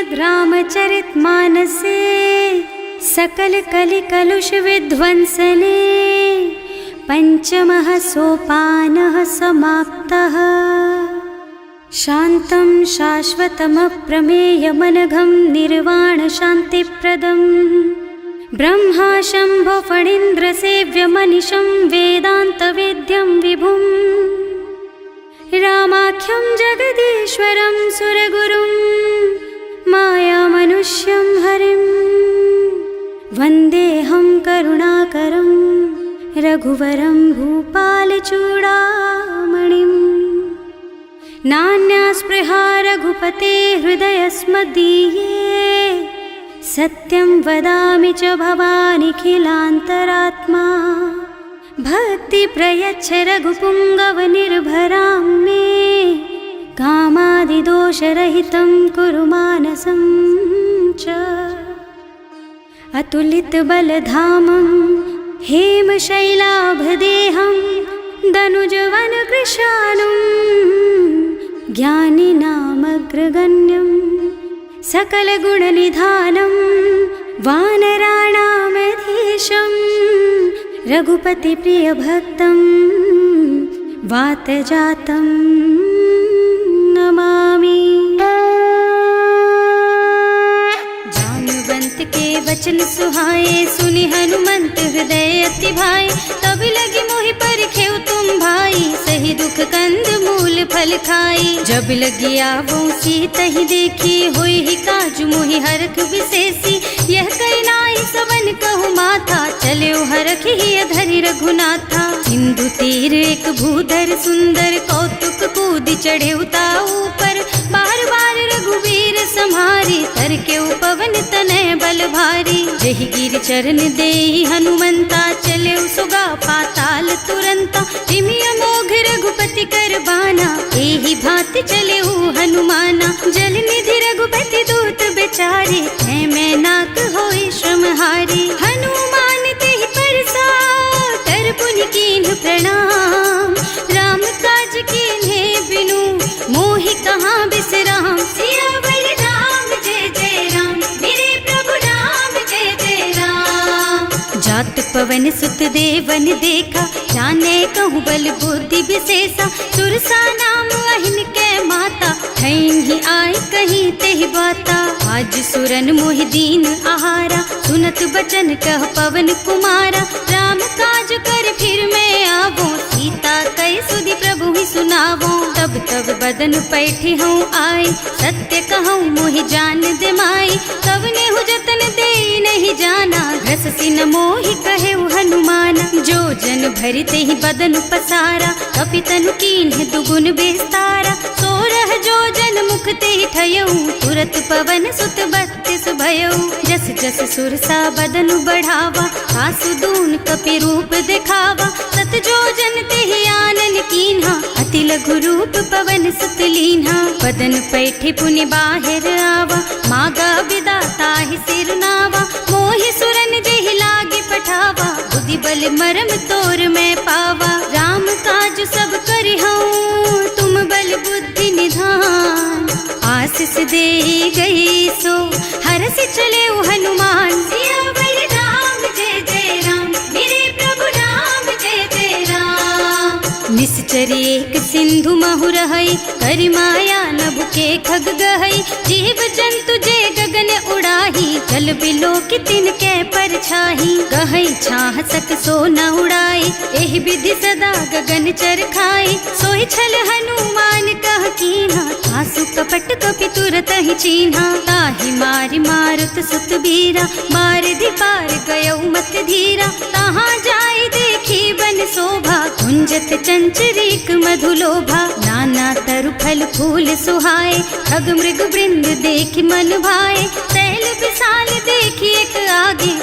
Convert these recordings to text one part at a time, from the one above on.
श्रीमद् रामचरितमानसे सकल कलि कलुष विध्वंसने पंचमः सोपानः समाप्तः। शान्तं शाश्वतमप्रमेयमनघं निर्वाण शान्तिप्रदम् ब्रह्मा शम्भो फणीन्द्रसेव्यमनिशं वेदान्तवेद्यं विभुम् रामाख्यं जगदीश्वरं सुरगुरुं मायामनुष्यं हरिं वन्देऽहं करुणाकरं रघुवरं भूपालचूडामणिम्। नान्या स्पृहा रघुपते हृदयस्मदीये सत्यं वदामि च भवानिखिलान्तरात्मा। भक्ति प्रयच्छ रघुपुङ्गवनिर्भरां मे कामादिदोषरहितं कुरु मानसं च। अतुलितबलधामं हेमशैलाभदेहं दनुजवनकृशानुं ज्ञानिनामग्रगण्यं सकलगुणनिधानं वानराणामधीशं रघुपतिप्रियभक्तं वातजातं नमामि। जानुवंत के वचन सुहाए सुनि हनुमंत हृदय अति भाए। तब लगी मोहि परखेउ तुम भाई सही दुख कंद मूल फल खाई। जब लगी आवो सीतहि देखी होई ही काज मोहि हरख विशेषी। यह कई नाई सबन कहु माथा चले हरख ही धरि रघुनाथा। सिंधु तीर एक भूधर सुंदर कौतुक कूद चढ़े ऊपर। बार बार रघुवीर सम्हारी तर के पवन तनय बल भारी। जहि गिर चरण देहि हनुमंता चले सुगा पाताल तुरंता। तिमिय मोघ रघुपति कर बाना एहि भांति चले हनुमाना। जल निधि रघुपति दूत बेचारे मैं नाक होई श्रमहारी। हनुमान तेहि परसा कर पुनि कीन्ह प्रणाम। राम काज कीन्हे बिनु मोहि कहाँ बिसराम। सियावर राम जय जय राम मेरे प्रभु राम जय जय राम। जात पवन सुत देवन देखा जाने कहूँ बल बुद्धि विशेषा। सुरसा नाम अहिन के माता ठैन ही आय कहीं तेहि बाता। आज सुरन मोहि दीन आहारा सुनत बचन कह पवन कुमारा। राम काज कर फिर मैं आवो सीता कई सुधि प्रभु ही सुनावो। तब तब बदन पैठी हूँ आए सत्य कहूँ मोहि जान दे माई। तब नेहु जतन दे नहीं जाना घस सिन मोहि कहे हनुमाना। जो जन भरि तेहि बदन पसारा कपितनु कीन्ह दुगुन बेस्तारा। सोरह जो जन मुख तेहि ठयऊ तुरत पवन सुत बत्तिस भयऊ। जस जस सुरसा बदन बढ़ावा आसु दून कपि रूप दिखावा। सत जो जन तेहि आनन कीन्हा अति लघु रूप पवन सुत लीन्हा। बदन पैठी पुनि बाहिर आवा मागा बिदा ताहि सिर नावा। मोहि सुरन जेहि लागे पठावा बुद्धि बल मरम तोर मैं पावा। राम काज सब करिहूँ तुम बल बुद्धि निधान। आशीष दे गई सो हरस चले हनुमान। सियावर राम जय जय राम मेरे प्रभु राम जय जय राम। निश्चर एक सिंधु महु रहई करि माया नभ के खग गहई। जीव जंतु जे गगन उड़ाही जल बिलो की तिनके परछाही। गहई छाह सक सो न उड़ाई एहि विधि सदा गगन चर खाई। सोई छल हनुमान कह कीन्हा आसु कपट कपि तुरत ही चीन्हा। ताहि मारि मारुत सुत बीरा मार पार गयौ मत धीरा। तहाँ जाय देखी बन शोभा कुंजत चंचरीक मधुलोभा। नाना तरु फल फूल सुहाए खग मृग वृंद देखि मन भाए। तैल विशाल देखि एक आगे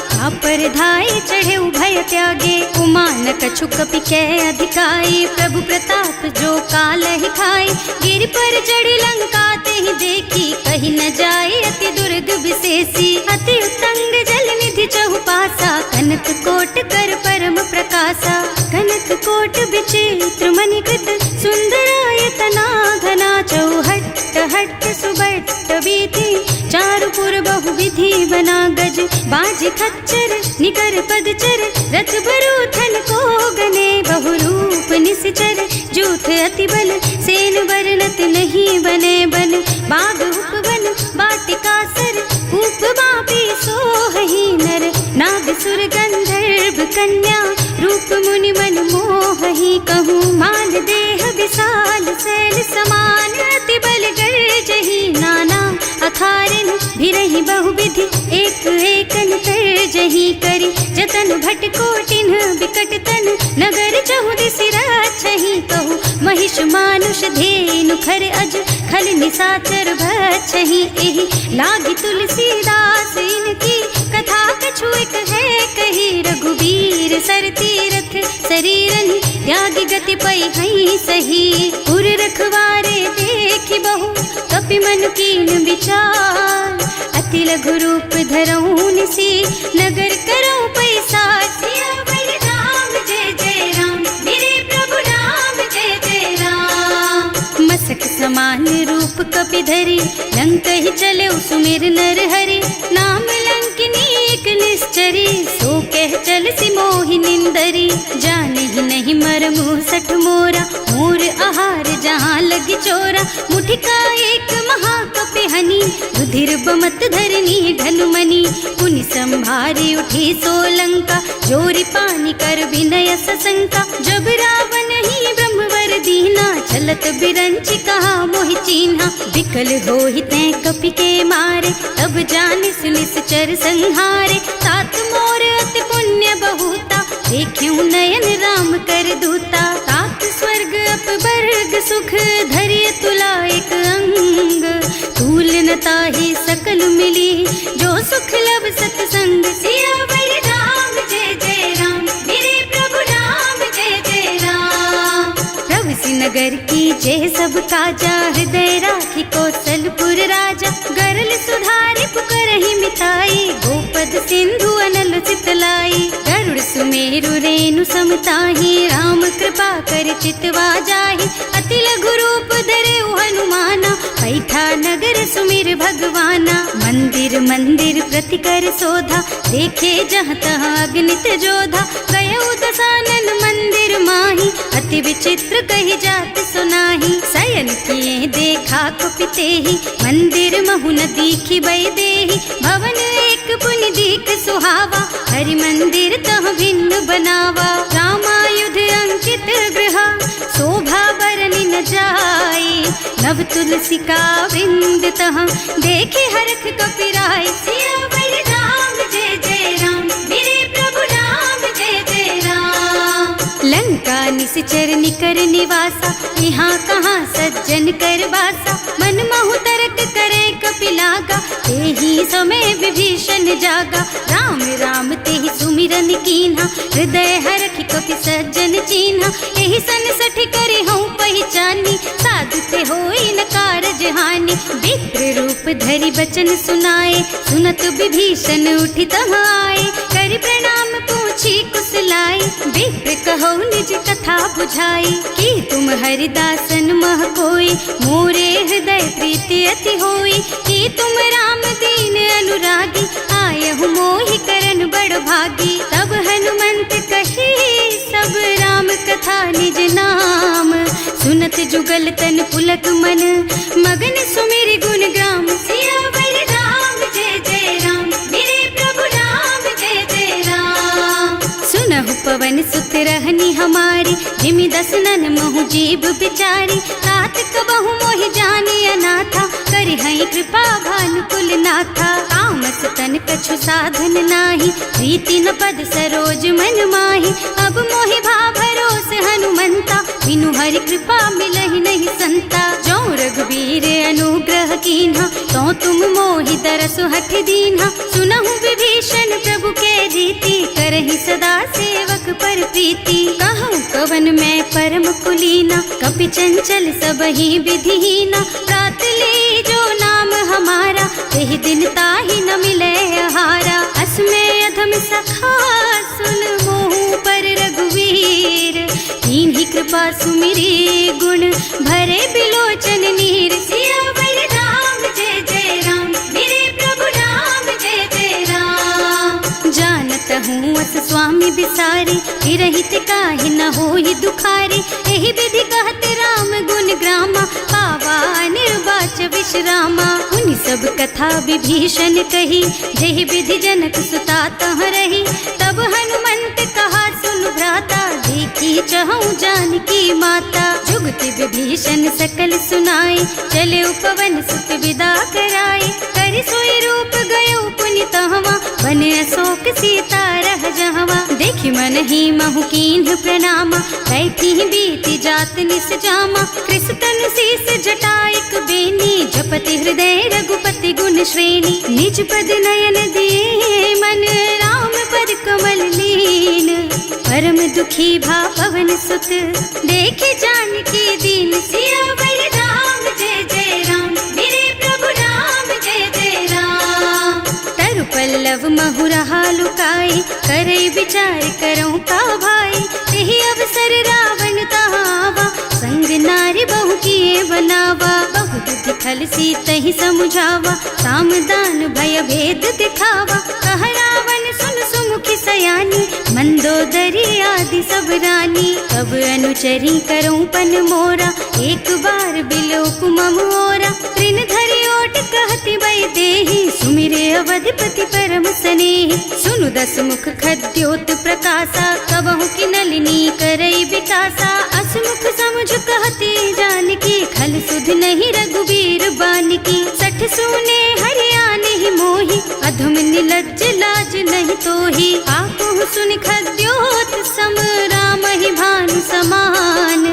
पर धाय चढ़े भय त्यागे। उमान कछु कपि कै अधिकाई प्रभु प्रताप जो काल ही खाई। गिर पर चढ़ी लंका तेहि देखी कहीं न जाए अति दुर्ग विशेषी। अति उत्तंग जल निधि चहुपासा कनक कोट कर परम प्रकाशा। कनक कोट विचित्र मणिकृत सुंदरायतना घना चौहट्ट हट्ट सुबट बीती, चारु पुर बहु विधि बना गज, बाज खच्चर निकर पदचर, रथ बरूथन को गने, बहु रूप निश्चर, जूथ अति बल, सेन वर्णत नहीं बने बन, बाग उपवन बाटिका सर, कूप बापी सोहहि नर, नाग सुर गंधर्व कन्या, रूप मुनि मन मोहहि, कहूँ मान देह विशाल शैल समान, अति बल गर्जहि नाना अखारन, भिरहि बहुविधि एक एकन तरजहि करि, जतन भट कोटिन बिकट तन, नगर चहुदिसि राछहि, कहूँ महिष मानुष धेनु खर अज, खल निसाचर भक्षहि, एहि लागी तुलसीदास इनकी, कथा कछु एक है कही, रघुवीर सर तीरथ शरीरहि, त्यागी गति पै हई सही, उर रखवारे देखि बहु, कपि मन कीन विचार, अति लघु रूप धरऊँ निसी, नगर करऊँ पैसार, सियावर राम जय जय राम, मेरे प्रभु राम जय जय राम, मसक समान रूप कपि धरि, लंक ही चले सुमिर नर हरि, नाम लंकिनी एक निश्चरी, सो कह चल सी मोहि निंदरी, जाने ही नहीं मरमु सठ मोरा, मोर आहार जहाँ लगी चोरा, मुठिका एक महाकपि हनि, रुधिर बमत धरनी धनुमनि, पुनि संभारी उठी सोलंका, जोरी पानी कर विनय सशंका, जब रावण ही ब्रह्मवर दीना, चलत बिरंचि कहा मोहि चीन्हा, विकल होहि तै कपि के मारे, तब जानिस निश्चर संहारे, तात मोर अति पुण्य बहुता, देखियो नयन राम कर दूता, तात स्वर्ग अपवर्ग सुख, धरिय तुला एक अंग, तूल न ताहि सकल मिली, जो सुख लब सतसंग, सियावर राम जय जय राम, मेरे प्रभु राम जय जय राम, प्रभु नगर की जय सब काजा, हृदय राखी कौशलपुर राजा, गरल सुधारि पुकरहि मिताई, गोपद सिंधु अनल चितलाई, गरुड़ सुमेरु रेणु समताहि, राम कृपा कर चितवा जाहि, अति लघु रूप धरे हनुमाना, पैठा नगर सुमिर भगवाना, मंदिर मंदिर प्रति कर शोधा, देखे जहाँ तहाँ अगणित जोधा, गयो दसानन मंदिर माही, अति विचित्र कही जात सुनाही, शयन किए देखा कुपितेहि, मंदिर महु न दीखि बै देहि, भवन एक पुनि दीख सुहावा, हरि मंदिर तह भिन्न बनावा, रामायुध अंकित गृह, शोभा बरनि न जाई, नव तुलसी का वृंद तह, देखे हरख कपिराई, सियावर राम जय जय राम, मेरे प्रभु राम जय जय राम, लंका निश्चर निकर निवासा, यहाँ कहाँ सज्जन कर बासा, मन महु तरक करे कपिलागा, तेहि समय विभीषण जागा, राम राम तेहि सुमिरन कीन्हा, हृदय हरखि कपि सज्जन चीन्हा, एहि सन सठि करि हूँ पहचानी, साधु ते होई न कारज हानि, विप्र रूप धरि बचन सुनाए, सुनत विभीषण उठि तहाँ आए, करि प्रणाम पूछी कुशलाई, विप्र कहो निज कथा बुझाई, कि तुम हरिदासन मह कोई, मोरे हृदय प्रीति अति होई, कि तुम राम दीन अनुरागी, आयहु मोहि करन बड़ भागी, तब हनुमंत कही सब राम कथा निज नाम, सुनत जुगल तन पुलक मन, मगन सुमिर गुण ग्राम, सियावर राम जय जय राम, मेरे प्रभु राम जय जय राम, सुनहु पवन सुत रहनी हमारी, जिमि दसनन महु जीव बिचारी, तात कबहु मोहि जानी अनाथा, करि हई कृपा भानुकुल नाथा, तामस तन कछु साधन नाही, प्रीति न पद सरोज मन माही, अब मोहि भा भरोस हनुमंता, बिनु हरि कृपा मिलहि नहीं संता, जो रघुबीर अनुग्रह कीन्हा, तो तुम मोहि दरसु हठ दीन्हा, सुनहु विभीषण प्रभु के रीति, करहि सदा सेवक पर प्रीति, कहूँ कवन मैं परम कुलीना, कपि चंचल सबहि विधिहीना, प्रात ले जो नाम हमारा, तेहि दिन ताहि न मिले आहारा, असमय अधम सखा सुन मोहु पर रघुवीर, कीन्ही कृपा सुमिरी गुण भरे बिलोचन नीर, सियावर पारी, हिरहित काहे न होई दुखारी। एहि विधि कहत राम गुण ग्रामा, पावा निर्वाच विश्रामा। उन सब कथा विभीषण कही, जेहि विधि जनक सुता तह रही। तब हनुमंत कहा सुन भ्राता, देखी चहु जानकी माता। जुगति विभीषण सकल सुनाई, चले उपवन सुत विदा कराई। करि सोई रूप गयो पुनि तहवा, बने अशोक सीता रह जहवा। देखि मन ही महु कीन्ह प्रणामा, बैठी बीती जात निस जामा। कृष तनु शीस जटायक बेनी, जपति हृदय रघुपति गुण श्रेणी। निज पद नयन दिए मन, राम पद कमल लीन। परम दुखी भा पवन सुत, देखे जानकी दीन। सियावर राम जय जय राम, मेरे प्रभु राम जय जय राम। तरु पल्लव महुरहा लुकाई, करई विचार करऊं का भाई। तेहि अवसर रावण तहावा, संग नारी बहु किए बनावा। बहु बुद्धि खल सीतहि समुझावा, साम दान भय भेद दिखावा। कह रावण सुन सुमुखी सयानी, मंदोदरी आदि सब रानी। तब अनुचरी करऊं पन मोरा, एक बार बिलोक मम ओरा। तृण धरि ओट कहति वै देहि, सुमिरे अवधिपति परम स्नेहि। सुनु दस मुख खद्योत प्रकाशा, कबहु की नलिनी करई विकासा। असमुख समुझ कहती जानकी, खल सुध नहीं रघुबीर बानकी। सठ सूने हरियाणे ही मोहि, अधम निलज्ज लाज नहीं तोहि। आकुह सुनि खद्योत सम, राम ही भानु समान।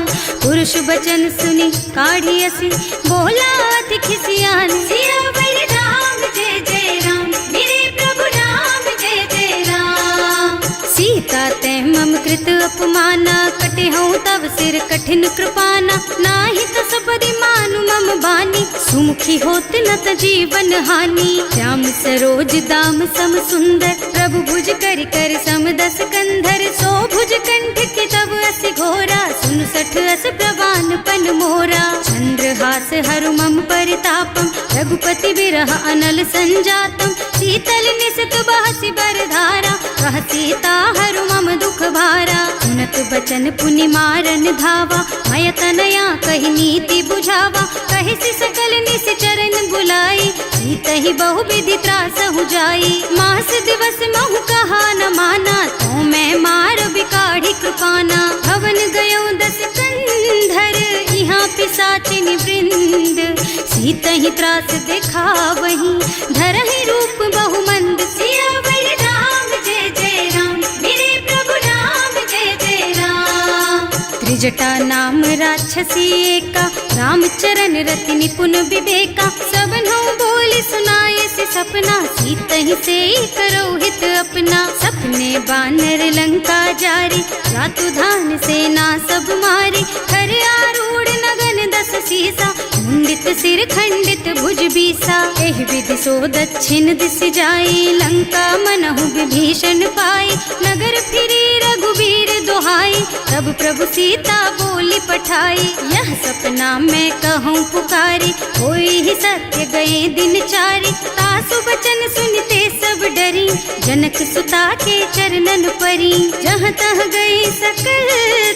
पुरुष बचन सुनि काढ़ी असी, बोला अति खिसियान। सियावर राम जय जय राम, मेरे प्रभु राम जय जय राम। सीता ते मम कृत अपमाना, कटे हूँ तब सिर कठिन कृपाना। नाही त सबरि मानु मम बानी, सुमुखी होत न त जीवन हानि। श्याम सरोज दाम सम सुंदर, प्रभु भुज कर कर सम दस कंधर। सो भुज कंठ के तब अस घोरा, सुन सठ अस प्रवान पन मोरा। चंद्रहास हरु मम परितापम, रघुपति बिरह अनल संजातम। शीतल निसत बहसि बरधारा, कह सीता हरु मम दुख भारा। सुनत बचन पुनि मारन धावा, मय तनया कहि नीति बुझावा। कहि सकल निस चरण बुलाई, सीतहि बहु विधि त्रासहु जाई। मास दिवस महु कहा न माना, तो मैं मार बिकाढ़ी कृपाना। भवन गयो दस कंधर, यहाँ पिशाचिनी वृंद। सीतहि त्रास देखा वही, धरहि रूप बहु मंद। सियावर राम जय जय राम, मेरे प्रभु राम जय जय राम। त्रिजटा नाम राक्षसी एका, राम चरण रति निपुण विवेका। सबनो बोली सुनाए से सपना, सीतहि से करो हित अपना। सपने बानर लंका जारी, रातु धान सेना सब मारी। कर आरूढ़ नगन दस सीसा, मुंडित सिर खंडित भुज बीसा। एहि विधि सो दक्षिण दिस जाई, लंका मनहु विभीषण पाई। नगर फिरी रघुबीर दुहाई, तब प्रभु सीता बोली पठाई। यह सपना मैं कहूँ पुकारी, होई ही सत्य गए दिन चारी। तासु बचन सुनते सब डरी, जनक सुता के चरणन परी। जहाँ तह गई सकल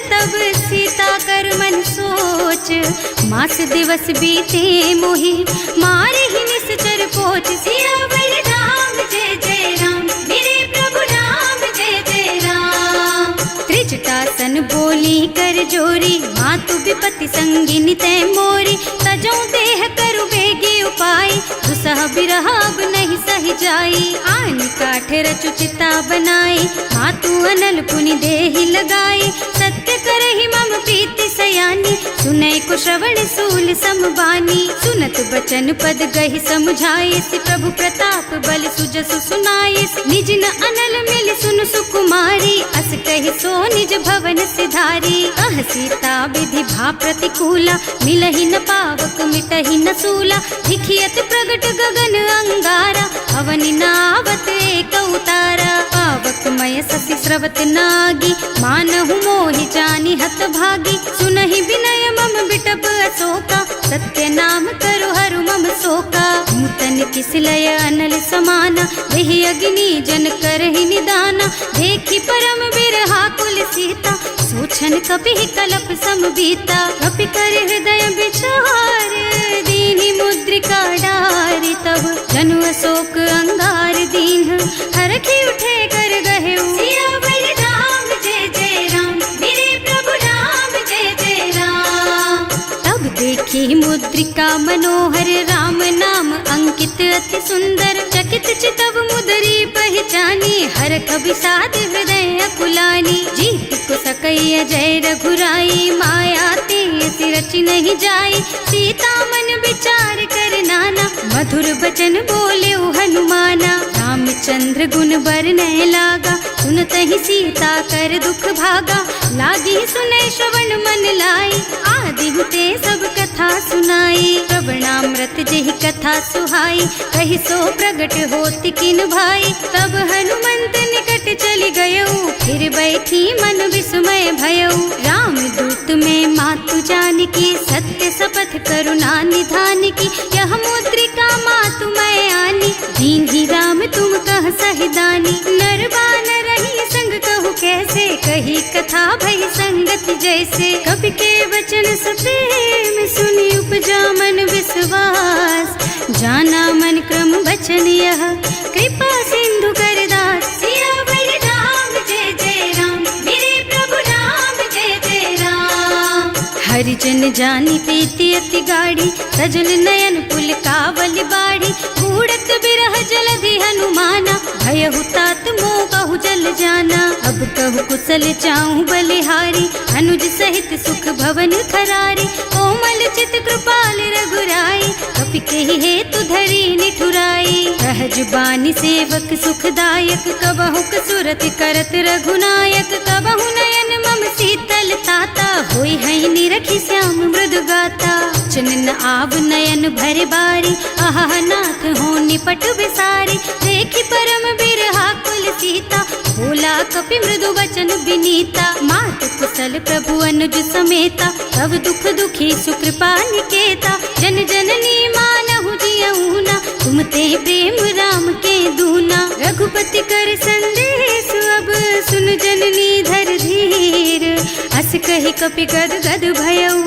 तब सीता कर मन सोच। मास दिवस बीते मोहि, मारे ही निश्चर पोच। सियावर राम जय जय राम, मेरे प्रभु राम जय जय राम। त्रिजटा सन बोली कर जोरी, मातु विपति संगिनी तै मोरी। तजो देह करु बेगी उपाय, दुसह बिरह अब नहीं सही जाई। आन काठ रचु चिता बनाई, मातु अनल पुनि देहि लगाई। सत्य करहि मम प्रीति सयानी, सुनै को श्रवण सूल समबानी। सुनत बचन पद गहि समझाए, प्रभु प्रताप बल सुजसु सुनाए। निज न अनल मिल सुन सुकुमारी, अस कहि सो निज भवन सिधारी। कह सीता विधि भा प्रतिकूला, मिलहि न पावक मिटहि न सूला। दिखियत प्रगट गगन अंगारा, अवनि नावत एक उतारा। पावक मय ससि स्रवत नागी, मानहु मोहि जानि हत भागी। सुनहि विनय मम बिटप अशोका, सत्य नाम करु हरु मम शोका। नूतन किसलय अनल समाना, देहि अग्नि जन करहि निदाना। देखि परम बिरहा छन कपि कलप सम बीता। कपि कर हृदय विचार दीनी मुद्रिका डारी। तब जनु अशोक अंगार दीन हरखी उठे कर गहे। सियावर राम जय जय राम, मेरे प्रभु राम जय जय राम। तब देखी मुद्रिका मनोहर राम नाम अंकित अति सुंदर। चकित चितव मुदरी पहचानी हरख विषाद हृदय अकुलानी। जीत को सकैया जय रघुराई, माया ते रचि नहीं जाई। सीता मन विचार कर नाना, मधुर बचन बोले हनुमाना। रामचंद्र गुण बरनय लागा, सुनतहि सीता कर दुख भागा। लागी सुनै श्रवण मन लाई, आदि हुते सब कथा सुनाई। श्रवणामृत जेहि कथा सुहाई, कहि सो प्रगट होति किन भाई। तब हनुमंत निकट चली गयऊ, फिर बैठी मन विस्मय भयऊ। राम दूत में मातु जानकी, सत्य शपथ करुणा निधान की। यह मुद्रिका मातु मैं आनी, दीन्ही राम तुम कह सहिदानी। नर बानर रही संग कहु कैसे, कही कथा भई संगति जैसे। कवि के वचन सप्रेम सुनि उपजा मन विश्वास। जाना मन क्रम वचन यह, कृपा सिंधु कर दास। सियावर राम जय जय राम, मेरे प्रभु राम जय जय राम। हरिजन जानी प्रीति अति गाढ़ी, सजल नयन पुल कावल बाढ़ी। बूढ़त बिरह जलधि हनुमाना, भयहु तात मोह कहु जल जाना। अब कहु कुशल चाहूं बलिहारी, अनुज सहित सुख भवन खरारी। कोमल चित कृपाल रघुराई, कपि केहि हेतु धरी निठुराई। सहज बानी सेवक सुखदायक, कबहु कसुरत करत रघुनायक। कबहु नयन मम शीतल ताता, होई है निरखी श्याम मृदु गाता। चनन आव नयन भरे बारी, आहा नाथ हो निपट बिसारी। देखी परम बिरहा कुल सीता, बोला कपि मृदु वचन विनीता। मात कुशल प्रभु अनुज समेता, सब दुख दुखी सुकृपा निकेता। जन जननी मानहु जियऊना, तुम ते प्रेम राम के दूना। रघुपति कर संदेश अब सुन जननी धर धीर। अस कहि कपि गद गद भयऊ,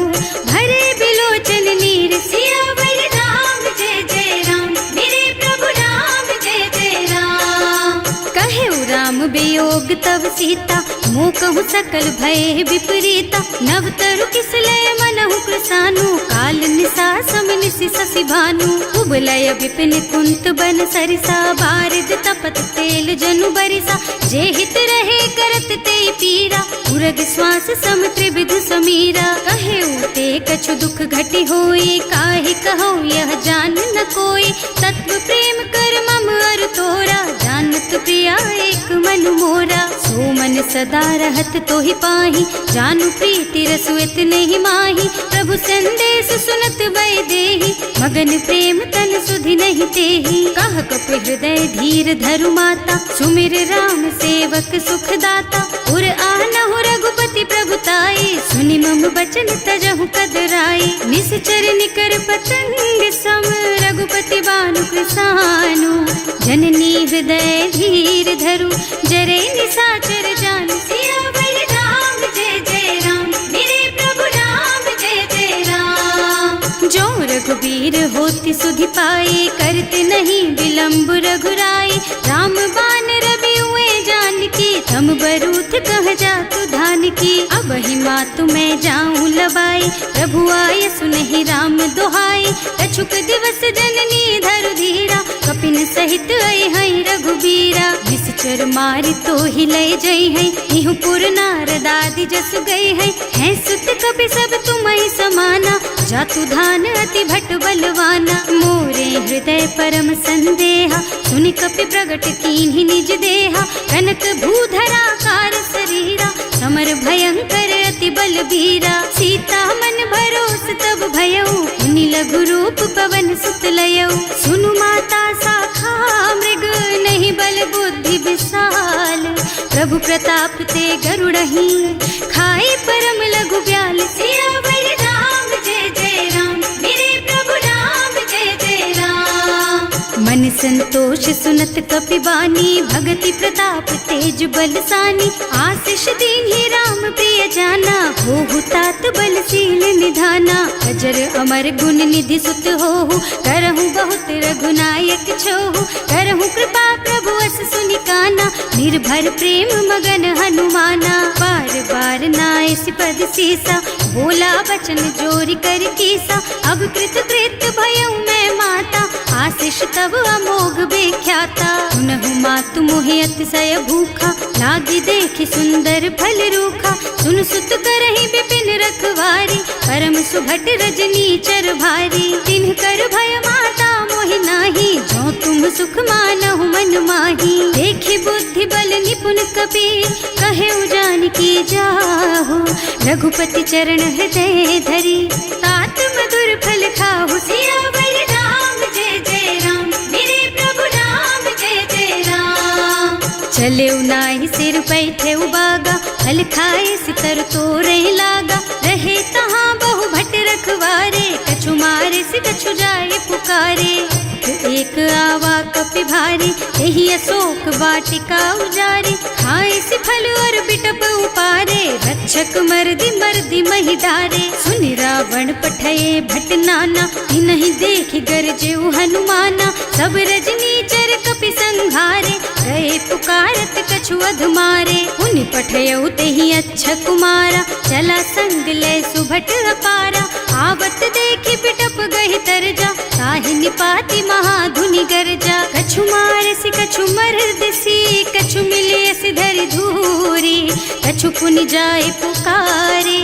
भरे बिलोचन नीर। सियावर राम जय जय राम, मेरे प्रभु राम जय जय राम। कहे राम वियोग तब सीता, मोह कहु सकल भय विपरीता। नव तरु किसलय मनहु कृसानु, काल निसा सम निसि शशि भानु। उबलय विपिन कुंत बन सरिसा, बारिद तपत तेल जनु बरिसा। जे हित रहे करत ते पीरा, उरग श्वास सम त्रिविध समीरा। कहे उते कछु दुख घटी होई, काहे कहो यह जान न कोई। तत्व प्रेम कर मम अर तोरा, जानत प्रिया एक मन मोरा। सो मन सदा रहत तोहि पाही, जानु प्रीति रसु इतने ही माही। प्रभु संदेश सुनत वै देहि, मगन प्रेम तन सुधि नहीं तेहि। कह कपि हृदय धीर धरु माता, सुमिर राम सेवक सुख दाता। उर आनहु रघुपति प्रभुताई, सुनि मम बचन तजहु कदराई। निश्चर निकर पतंग सम, रघुपति बानु कृसानु। जननी हृदय धीर धरु, जरे निशाचर जानु। सियावर राम जय जय राम, मेरे प्रभु राम जय जय राम। जो रघुबीर होति सुधि पाई, करते नहीं विलंब रघुराई। राम बान रवि हुए जानकी, थम बरूथ कह जातु धान की। अब ही मातु मैं जाऊं लबाई, प्रभु आय सुनहि राम दुहाई। कछुक दिवस जननी धरु धीरा, कपिन सहित आई है रघुबीरा। निश्चर मारि तो ही लय जई है, इहु पुर नारद आदि जस गई है। हैं सुत कपि सब तुम्हि समाना, जातु धान अति भट बलवाना। मोरे हृदय परम संदेहा, सुनि कपि प्रगट कीन्हि निज देहा। कनक भूधरा कार शरीरा, समर भयंकर अति बलबीरा। सीता मन भरोस तब भयऊ, मुनि लघु रूप पवन सुत लयऊ। सुनु माता शाखा मृग, नहीं बल बुद्धि विशाल। प्रभु प्रताप ते गरुड़हि, खाई परम लघु ब्याल। सियावर राम जय जय राम, मेरे प्रभु राम जय जय राम। मन संतोष सुनत कपिबानी, भगति प्रताप तेज बलसानी। आशीष दीन्हि राम प्रिय जाना, होहु तात बलशील निधाना। अजर अमर गुण निधि सुत होहु, करहु बहुत रघुनायक छोहु। करहु कृपा प्रभु अस सुनि काना, निर्भर प्रेम मगन हनुमाना। बार बार नाइस पद सीसा, बोला वचन जोरि कर कीसा। अब कृत कृत भयउ मैं माता, आशीष तब अमोघ बेख्याता। सुनहु मातु मोहि अतिशय भूखा, लागी देखि सुंदर फल रूखा। सुन सुत करहि विपिन रखवारी, परम सुभट रजनी चर भारी। तिन्ह कर भय माता मोहि नाही, जो तुम सुख मानहु मन माही। देखि बुद्धि बल निपुण कबीर, कहे जानकी जाहु। रघुपति चरण हृदय धरी, तात मधुर फल खाहु। सियावर राम जय जय राम, मेरे प्रभु राम जय जय राम। चले नाहि सिर बैठे बागा, फल खाए सितर तोरे लागा। रहे तहाँ बहु भट रखवारे, कछु मारे से कछु जाए पुकारे। एक आवा कपि भारी, यही अशोक वाटिका उजारी। खाए से फल और बिटप उपारे, रक्षक मर्दी मर्दी महि डारे। सुनि रावण पठये भट नाना, नहीं देखि गरजे हनुमाना। सब रजनी चर कपि संघारे, गए पुकारत कछु अधमारे। उनि पठयउ तेहि अच्छा कुमारा, चला संग ले सुभट अपारा। आवत देखि बिटप गहि तरजा, ताहि निपाति महाधुनि गरजा। कछु मारसि कछु मरदसी, कछु मिलियसि धरि धूरी। कछु पुनि जाए पुकारे,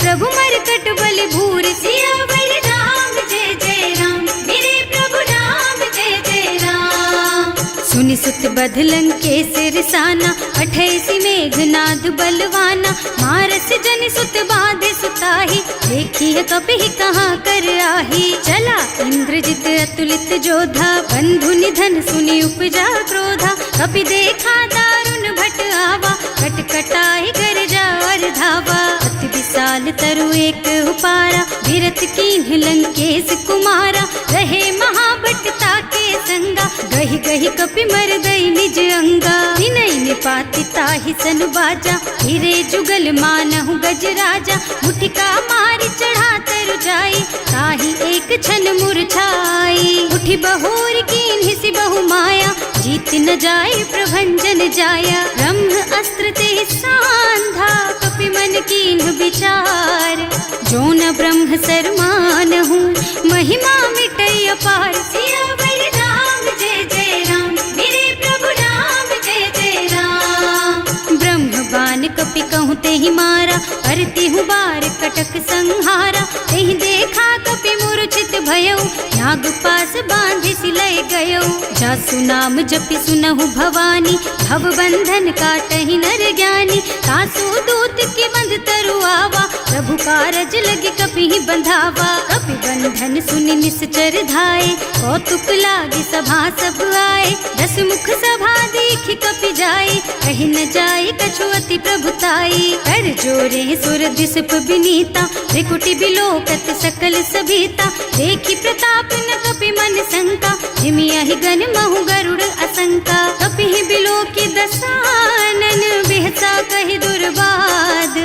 प्रभु मरकट बलि भूरि। सियावर राम जय जय राम, मेरे प्रभु राम जय जय राम। सुनि सुत बध लंकेश रिसाना, पठैसि मेघनाद बलवाना। मारस जनि सुत बाधे सुताही, देखी है कपि कहाँ कर आही। चला इंद्रजित अतुलित जोधा, बंधु निधन सुनि उपजा क्रोधा। कपि देखा दारुण भट आवा, कटकटाई गरजा और धावा। अति विशाल तरु एक उपारा, विरत कीन्ह लंकेश कुमारा। रहे महाभट ताके संगा, गहि गहि कपि मर गई निज अंगा। तिनहि निपाति ताहि सन बाजा, हिरे जुगल मानहु गज राजा। मुठिका मारि चढ़ा तरु जाई, ताहि एक छन मुरझाई। उठि बहोर कीन्हि सि बहु माया, जीत न जाए प्रभंजन जाया। ब्रह्म अस्त्र ते सांधा, कपि मन कीन्ह विचार। जो न ब्रह्म सर मानहु, महिमा मिटै अपार। सियावर राम जय जय राम, मेरे प्रभु राम जय जय राम। ब्रह्म बान कपि कहूँ तेहि मारा, परतिहु बार कटक संहारा। तेहि देखा कपि मूर्छित भयउ, नाग पास बांधि सिलय गयौ। जासु नाम जपि सुनहु भवानी, भव बंधन काटहि नर ज्ञानी। तासु दूत के बंध तरु आवा, प्रभु कारज लगे कपि बंधावा। कपि बंधन सुनि निश्चर धाये, कौतुक लागे सभा सब आए। दस मुख सभा देखि कपि जाए, कहि न जाए कछु अति प्रभुताई। कर जोरे सुर दिसप बिनीता, त्रिकुटि बिलोकत सकल सभीता। देखि प्रताप न कपि मन शंका, जिमियहि गण महु गरुड़ असंका। कपि बिलोकि दसानन, बिहसा कहि दुर्बाद।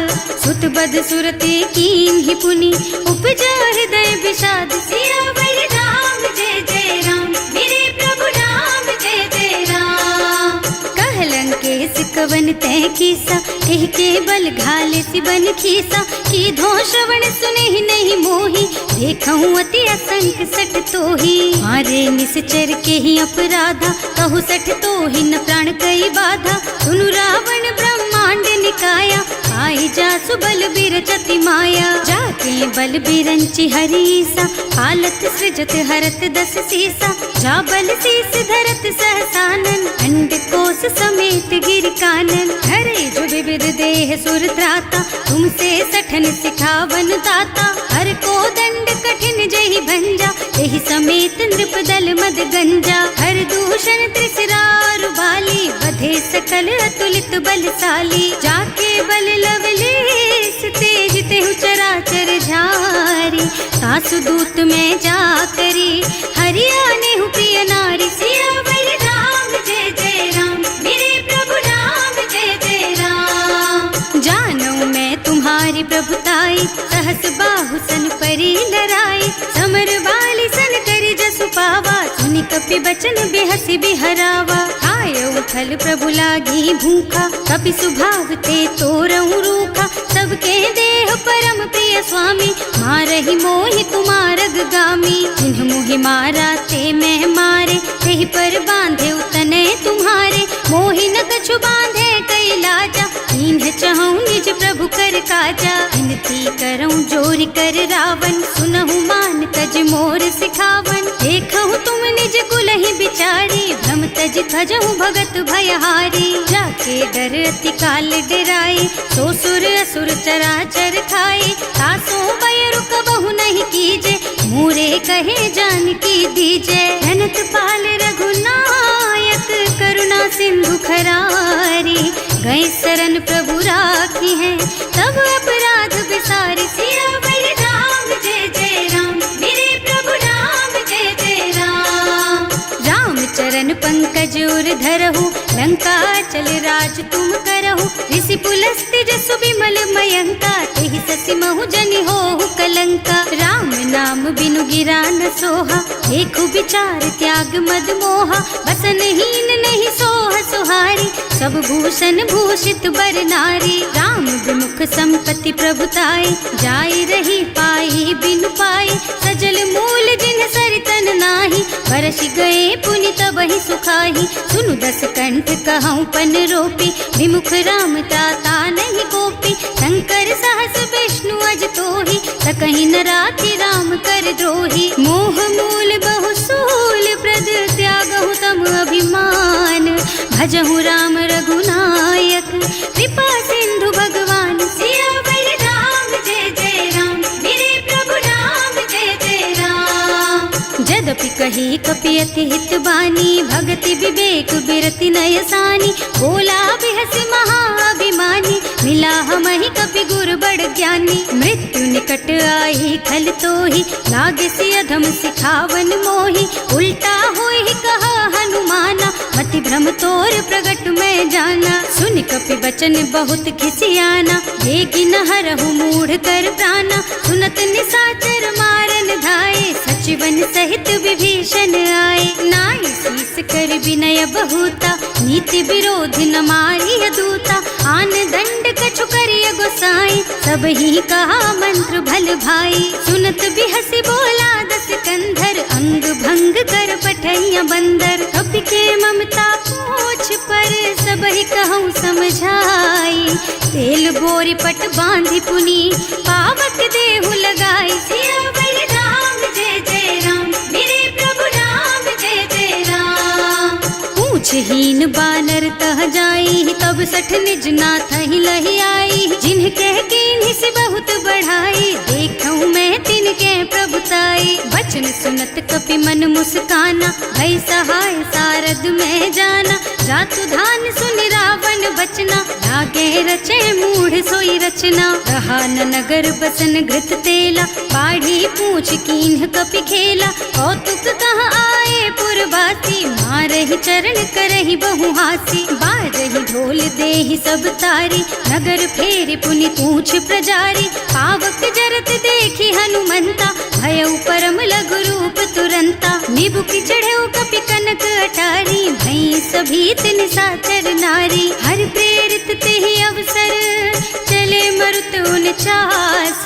सुत बध सुरते कीन्हि पुनि, उपजा हृदय विषाद। सियावर राम जय जय राम, मेरे प्रभु राम जय जय राम। कह लंकेश कवन तै कीसा, एह के बल घाले सि बन खीसा। कीधो श्रवण सुनेहि नहीं मोहि, देखहु अति असंख सठ तोहि। मारे निश्चर के ही अपराधा, कहु सठ तोहि न प्राण कई बाधा। सुनु रावण ब्रह्मांड निकाया, आई जासु बल बिरचति माया। जाके बल बिरंचि हरीसा, हालत सृजत हरत दस सीसा। जा बल शीस धरत सहसानन, अंड कोस समेत गिर कानन। हरे जो विविध देह सुर त्राता, तुमसे सठन सिखावन दाता। हर को दंड कठिन जहि भंजा, एहि समेत नृप दल मद गंजा। हर दूषण त्रिसरार बाली, बधे सकल अतुलित बलशाली। जाके बल लवलेस तेज तेहु चराचर झारी। सासु दूत में जा करी, हरिया नेहु प्रिय नारी सियावर राम जय जय राम मेरे प्रभु राम जय जय राम। जानू मैं तुम्हारी प्रभुताई सहस बाहु सन परी लराई समर वाली सन कर जसु पावा सुनि कपि बचन बेहसी बिहरावा। खायऊ फल प्रभु लागी भूखा कपि सुभाव ते तोरऊ रूखा सबके देह परम प्रिय स्वामी मारहि मोहि कुमारग गामी। जिन्ह मोहि मारा ते मैं मारे तेहि पर बांधे उतने तुम्हारे मोहि न कछु बांधे कई लाजा इन्ह चहु निज प्रभु कर काजा। विनती करऊं जोरि कर रावण सुनहु मान तज मोर सिखावन देखहु तुम निज कुलहि बिचारी भ्रम तज थजहु भगत भयहारी। जाके डर अति काल डराई सो सुर असुर चराचर खाए तासो भय रुक बहु नहीं कीजे मोरे कहे जानकी दीजे। अनंत पाल रघुनायक करुणा सिंधु खरारी गए शरण प्रभु राखी है तब अपराध बिसारी। सियावर राम जय जय राम मेरे प्रभु राम जय जय राम। राम चरण पंकज उर धरहु लंका चल राज तुम करहु ऋषि पुलस्त्य जसु विमल मयंका तेहि ससि महु जनि होहु कलंका। राम नाम बिनु गिरा न सोहा देखु विचार त्याग मद मोहा बसन हीन नहीं सोह सुहारी सब भूषण भूषित बर नारी। राम विमुख संपत्ति प्रभुताई जाई रही पाई बिनु पाई सजल मूल जिन सरितन नाही बरस गए पुनि तबहि सुखाही। सुनु दस कंठ कहऊँ पन रोपी विमुख राम त्राता नहीं गोपी शंकर सहस विष्णु अज तोहि सकहि न राखि राम कर द्रोही। मोह मूल बहु सूल प्रद त्यागहु तम अभिमान भजहु राम रघुनायक कृपा सिंधु भगवान। सियावर राम जय जय राम मेरे प्रभु राम जय जय राम। जदपि कही कपि अति हित बानी भगति विवेक बिरति नयसानी बोला बिहसि महाअभिमानी मिला हमहि कपि गुर बड़ ज्ञानी। मृत्यु निकट आई खल तोहि लागे सि अधम सिखावन मोहि उल्टा होहि कहा हनुमाना मति भ्रम तोर प्रगट में जाना। सुन कपि बचन बहुत खिसियाना देगी न हरहु मूढ़ कर प्राणा सुनत निशाचर मारन धाये सचिवन सहित विभीषण आए। नाई शीस कर विनय बहुता नीति विरोध न मारिय दूता आन दंड कछु करिय गोसाई सब ही कहा मंत्र भल भाई। सुनत बिहसि बोला दस कंधर अंग भंग कर पठैया बंदर कपि के ममता पूछ पर सब ही कहूँ समझाई तेल बोरी पट बांधि पुनी पावक देहु लगाई। सियावर राम जय जय राम मेरे प्रभु राम जय जय राम। पूछहीन बानर तह जाई तब सठ निज नाथ ही लही आई जिन्ह कह कीन्हि से बहुत बढ़ाई देखऊँ मैं तिनके प्रभुताई। बचन सुनत कपि मन मुस्काना भई सहाय सारद में जाना जातु धान सुनि रावण बचना लागे रचे मूढ़ सोई रचना। रहा न नगर बसन घृत तेला बाढ़ी पूछ कीन्ह कपि खेला कौतुक कह आए पुरवासी मारहि चरण करहि बहु हासी। बारहि ढोल देहि सब तारी नगर फेरि पुनि पूछ प्रजारी पावक जरत देखि हनुमंता भयउ परम लघु रूप तुरंता। निबुकि चढ़ऊ कपि कनक अटारी भई सभीत निशाचर नारी हर प्रेरित तेहि अवसर चले मरुत उनचास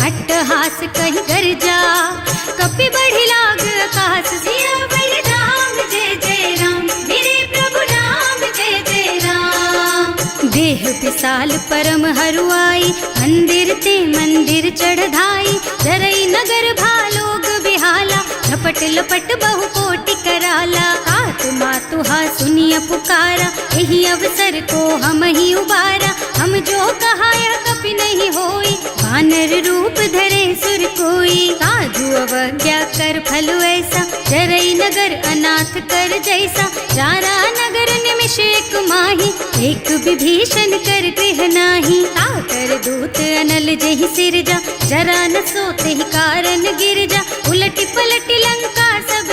अट्टहास कहि गर्जा कपि बढ़ि लाग आकाश। सियावर राम जय जय राम मेरे प्रभु राम जय जय राम। देह विशाल परम हरुआई मंदिर ते मंदिर चढ़ाई जरई नगर भालोग बिहाला झपट लपट बहु कोटि कराला। आत्मा तुहा सुनिय पुकारा यही अवसर को हम ही उबारा हम जो कहा यह कपि नहीं होई वानर रूप धरे सुर कोई। साधु अवज्ञा कर फल ऐसा जरई नगर अनाथ कर जैसा जारा नगर निमिष एक माही एक विभीषण कर गृह नाही। ताकर दूत अनल जहि सिरजा जरा न सोते ही कारण गिरजा उलटि पलटि लंका सब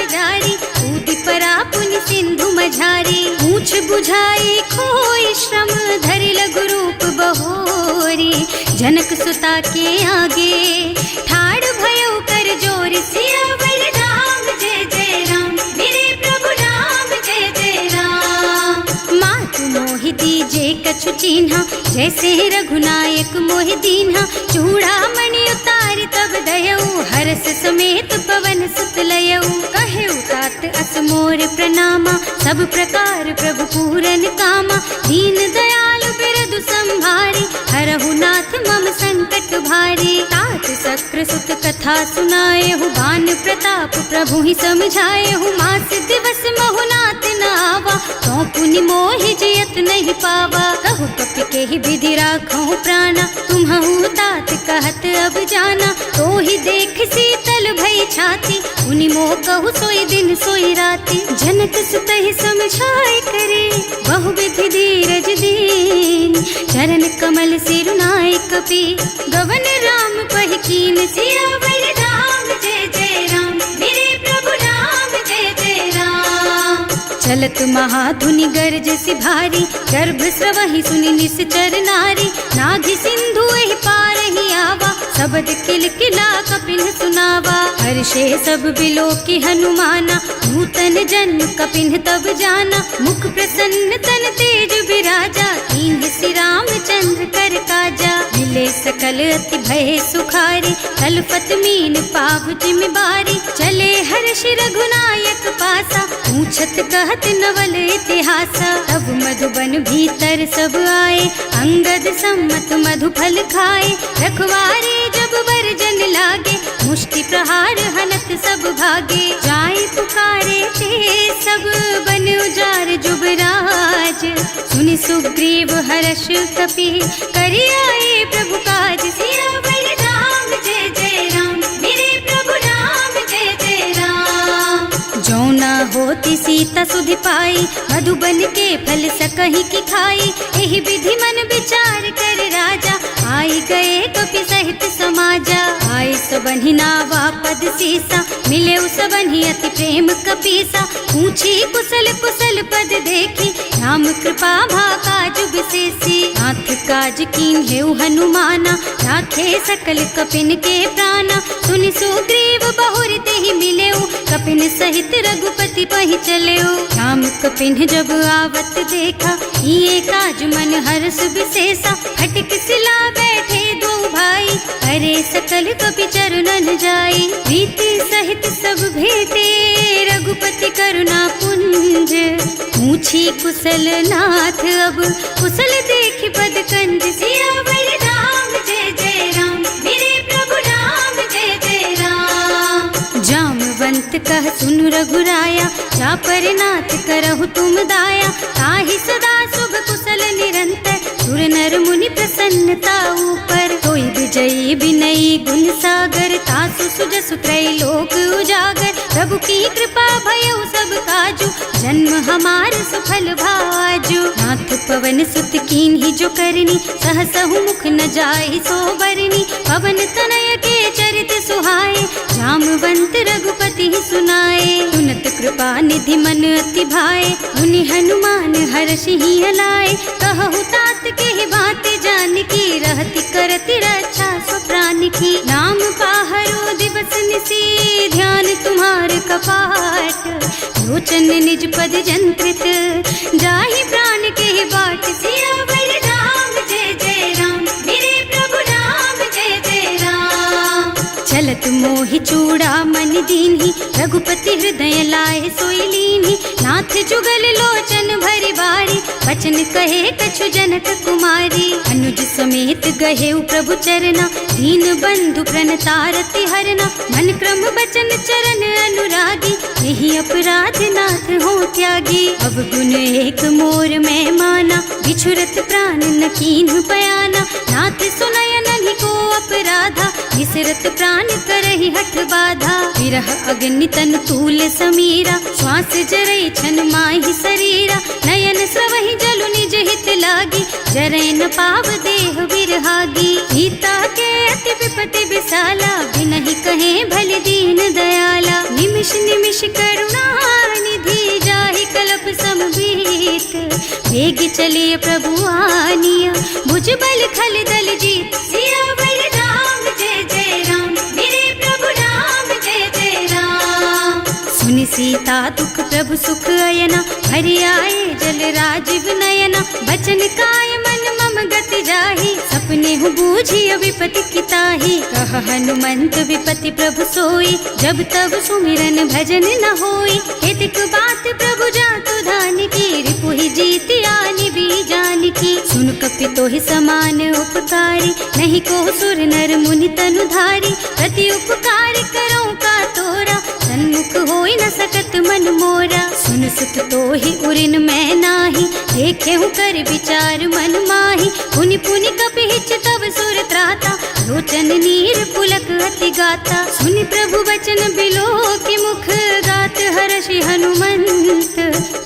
कुछ बुझाई खोई श्रम धरि लघु रूप बहोरी। जनक सुता के आगे ठाड़ भयो कर जोर सियावर राम जय जय राम मेरे प्रभु राम जय जय राम। मातु मोहि दीजे कछु चिन्हा जैसे रघुनायक मोहि दीन्हा। चूड़ा मणि उतारि तब दयऊ हरस समेत पवन सुत लयऊ। कहेऊ तात अस मोर प्रणामा सब प्रकार प्रभु पूरन कामा। दीन दयालु बिरदु संभारी हरहु नाथ मम संकट भारी। तात सक्र सुत कथा सुनाएहु बान प्रताप प्रभु ही समझाएहु। मास दिवस महु नाथ न आवा तो पुनि मोहि जियत नहीं पावा। कहु कपि के ही विधि राखहु प्राणा तुम्हु तात कहत अब जाना। तो ही देख शीतल भई छाती उनि मोह कहु सोई दिन सोई राती। जनक सुत ही समझाए करे बहु विधि धीरज दीन। चरण कमल सिरुनाए कपि गवन राम पहि कीन। सियावर राम जय जय राम मेरे प्रभु राम जय जय राम। चलत महाधुनि गरज सि भारी गर्भ स्रवहि सुनि निश्चर नारी। नाभि सिंधु एहि पार ही आवा शब्द किलकिला कपिन सुनावा। हर्षे सब बिलोकी हनुमाना नूतन जन्म कपिन तब जाना। मुख प्रसन्न तन तेज विराजा कीन्ह श्री रामचंद्र कर काजा। मिले सकल अति भय सुखारी तलपत मीन पाव जिम बारी। चले हर्ष रघुनायक पासा पूछत कहत नवल इतिहासा। तब मधुबन भीतर सब आए अंगद सम्मत मधु फल खाए। रखवारे जब बरजन लागे मुष्टि प्रहार हनत सब भागे। जाए पुकारे ते सब बन उजार जुबराज। सुनि सुग्रीव हर्ष कपि करि आए प्रभु काज। सियावर राम जय जय राम मेरे प्रभु राम जय जय राम। जो ना होती सीता सुधि पाई मधुबन के फल सकहि की खाई। एहि विधि मन विचार कर राजा आई गए कपि सहित समाजा। आए सबन्हि नावा पद सीसा मिले सबन्हि अति प्रेम कपीसा। पूछी कुशल कुशल पद देखी राम कृपा भाकाज विशेषी। नाथ काज कीन्हेउ हनुमाना राखे सकल कपिन के प्राणा। सुनि सुग्रीव बहुर तेहि मिलेउ कपिन सहित रघुपति पहि चलेउ। राम कपिन जब आवत देखा ये काज मन हर्ष विशेषा। हटिक सिला बैठे दो भाई अरे सकल कपि चरणन जाई। प्रीति सहित सब भेटे रघुपति करुणा पुंज। पूछी कुशल नाथ अब कुशल देखि पद कंज। सियावर राम जय जय राम मेरे प्रभु राम जय जय राम। जामवंत कह सुनु रघुराया जा पर नाथ करहु तुम दाया। ताहि सदा शुभ कुशल निरंतर सुर नर मुनि प्रसन्नता ऊपर। कोई विजयी विनयी गुण सागर तासु सुजसु त्रैलोक उजागर। प्रभु की कृपा भयउ सब काजू जन्म हमार सुफल भाजू। नाथ पवन सुत कीन्ही जो करनी सहसहु मुख न जाहि सो बरनी। पवन तनय के चरित सुहाए जामवंत रघुपति सुनाए। सुनत कृपा निधि मन अति भाए मुनि हनुमान हर्षि ही हलाए। कहु तात के ही बात जान की रहती करती रक्षा सो प्राण की। नाम पाहरो दिवस निसी ध्यान तुम्हार कपाट। लोचन निज पद जंत्रित जाहि प्राण के ही बाट। सियावर राम जय जय राम मेरे प्रभु राम जय जय राम। चलत मोहि चूड़ा मन दीन्ही रघुपति हृदय लाए सोई लीन्ही। नाथ जुगल लोचन भरि बारी बचन कहे कछु जनक कुमारी। अनुज समेत गहेउ प्रभु चरना दीन बंधु प्रणतारति हरना। मन क्रम बचन चरण अनुरागी यही अपराध नाथ हो त्यागी। अब गुण एक मोर में माना बिछुरत प्राण न कीन्ह बयाना। नाथ सुनय नन्हि को अपराधा निसरत प्राण करहि हठ बाधा। विरह अग्नि तन तूल समीरा श्वास जरई छन माहि शरीरा। नयन स्रवहि जलु निज हित लागी जरै न पाव देह बिरहागी। सीता के अति विपति विशाला बिनहि कहे भल दीन दयाला। निमिष निमिष करुणा निधि जाहि कल्प समबीत वेग चलिए प्रभु आनिया, भुजबल खल दल जीत। सियावर राम जय जय राम, मेरे प्रभु राम जय जय राम। सुनि सीता दुख प्रभु सुख अयना, हरि आए जल राजीव नयना। बचन काय मन मम गति जाहि, सपने हूँ बूझी विपति किताही। कह हनुमंत विपति प्रभु सोई, जब तब सुमिरन भजन न होई। हितक बात प्रभु जातु धान की, रिपुहि जीति आनि बीजान की। सुन कपि तोहि समान उपकारी, नहीं को सुर नर मुनि तनु धारी। प्रति उपकार करो का तोरा, सन्मुख होई न सकत मन मोरा। सुन सुत तोहि उरिन मैं नाही, देखे हूँ कर विचार मन माही। पुनि पुनि कपि हिच तब सुर त्राता, लोचन नीर पुलक अति गाता। सुनि प्रभु वचन बिलो की मुख, गात हर्षि हनुमंत।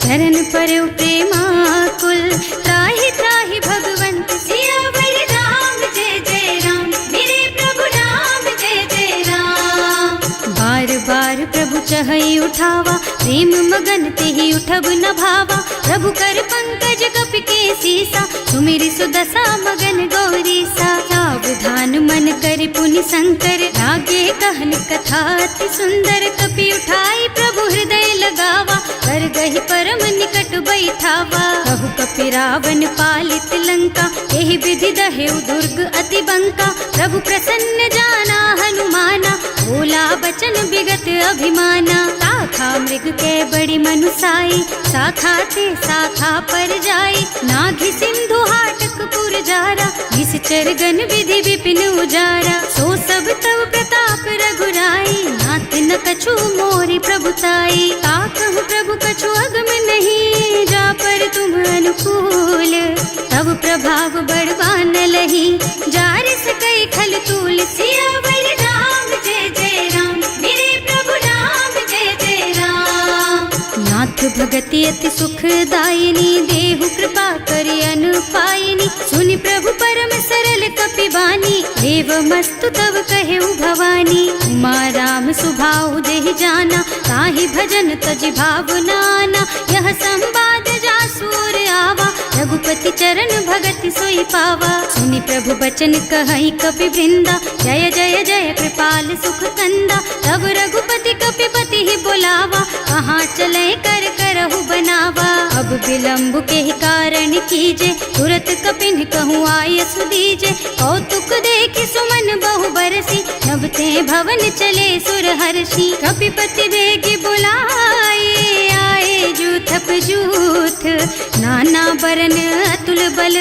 चरण पर प्रेमाकुल, त्राहि त्राहि भगवंत। सियावर राम जय जय राम, मेरे प्रभु राम जय जय राम। बार बार प्रभु चहई उठावा, प्रेम मगन तेहि उठब न भावा। प्रभु कर पंकज कपि के सीसा, सुमिरि सुदशा मगन गौरीसा। सावधान मन करि पुनि शंकर, लागे कहन कथा अति सुंदर। कपि उठाई प्रभु हृदय लगावा, कर गहि परम निकट बैठावा। कहु कपि रावण पालित लंका, एहि विधि दहेउ दुर्ग अति बंका। प्रभु प्रसन्न जाना हनुमाना, बोला बचन विगत अभिमाना। शाखा मृग के बड़ी मनुसाई, शाखा ते शाखा पर जाई। नाघि सिंधु हाटक पुर जारा, निश्चर गण विधि विपिन उजारा। सो सब तव प्रताप रघुराई, नाथ न कछु मोरि प्रभुताई। ताकहु प्रभु कछु अगम नहीं, जा पर तुम अनुकूल। तब प्रभाव बड़वान लही, जार सकई खल तूल। सियावर राम जय जय राम, मेरे प्रभु राम जय जय राम। नाथ भगति अति सुखदायिनी, देहु कृपा करि अनुपायिनी। सुनि प्रभु परम सरल कपि बानी, एवमस्तु तव कहेउ भवानी। उमा राम सुभाउ जेहि जाना, ताहि भजन तजि भावनाना। यह संवाद जासु और आवा, रघुपति चरण भगति सोई पावा। सुनि प्रभु बचन कहई कपि वृंदा, जय जय जय कृपाल सुख कंदा। तब रघुपति कपिपति ही बोलावा, कहाँ चले कर करहु बनावा। अब विलंब के ही कारण कीजे, तुरत कपिन कहूँ आय सुदीजे। कौतुक देखि सुमन बहु बरसी, नभते भवन चले सुर हर्षि। कपिपति बेगी बुलाए, आए जूथप जूथ। नाना बरन अतुल बल,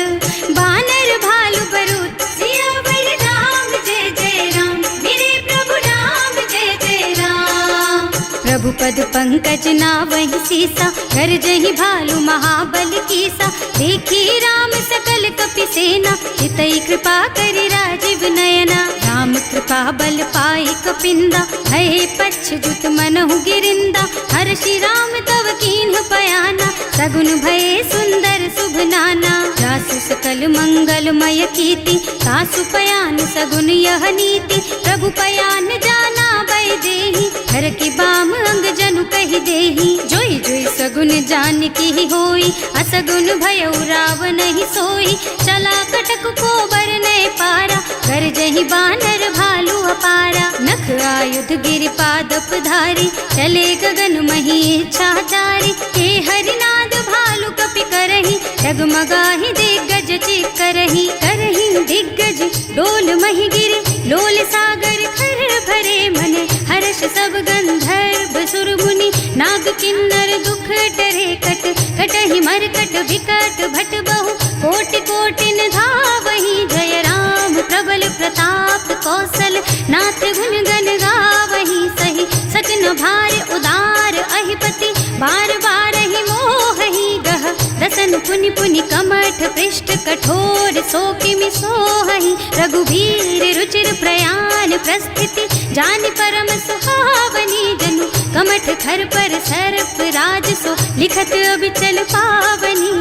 बानर भालु बरूथ। सियावर राम जय जय राम, मेरे प्रभु राम जय जय राम। प्रभु पद पंकज नावहि सीसा, गरजहि भालु महाबल कीसा। देखी राम सकल कपि सेना, चितई कृपा करि राजीव नयना। राम कृपा बल पाई कपिंदा, भय पच्छ्युत मनहु गिरिंदा। हर्षि राम तव कीन्ह पयाना, सगुन भये सुंदर शुभ नाना। जासु सकल मंगलमय कीर्ति, तासु पयान सगुन यह नीति। प्रभु पयान जाना भय देहि, हर की बाम अंग जनु कहि देहि। जोई जोई सगुन जान की होई, असगुन भयउ रावण ही सोई। चला कटक को बरने पारा, कर जहि बानर भालू अपारा। नख आयुध गिरि पादप धारी, चले गगन मही इच्छाचारी। हे हरिनाद भालू कपि करही, डगमगाहि दिग्गज चित करही। करही दिग्गज डोल मही गिरि, लोल सागर खर भरे मन। हर्ष सब गंधर्व सुर मुनि, नाग किन्नर दुख डरे कट। कटहि मरकट विकट भट बहु, कोटि कोटिन धावहि। जय राम प्रबल प्रताप कौशल, नाथ गुण गण गावहि। सही सकन भार उदार अहिपति, बार बार ही मोहहि गह। रसन पुनि पुनि कमठ पृष्ठ, कठोर सो किमि सोहहि। रघुवीर रुचिर प्रयाण प्रस्थिति, जानि परम सुहावनी। जनु कमठ खर पर सर्प राज सो, लिखत अबिचल पावनी।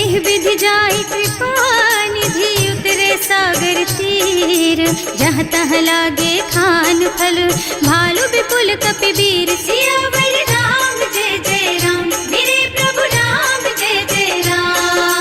एह विधि जाहि कृपा निधि, उतरे सागर तीर। जहाँ तहाँ लागे खान फल, भालु विपुल कपिवीर। सियावर राम जय जय राम, मेरे प्रभु राम जय जय राम।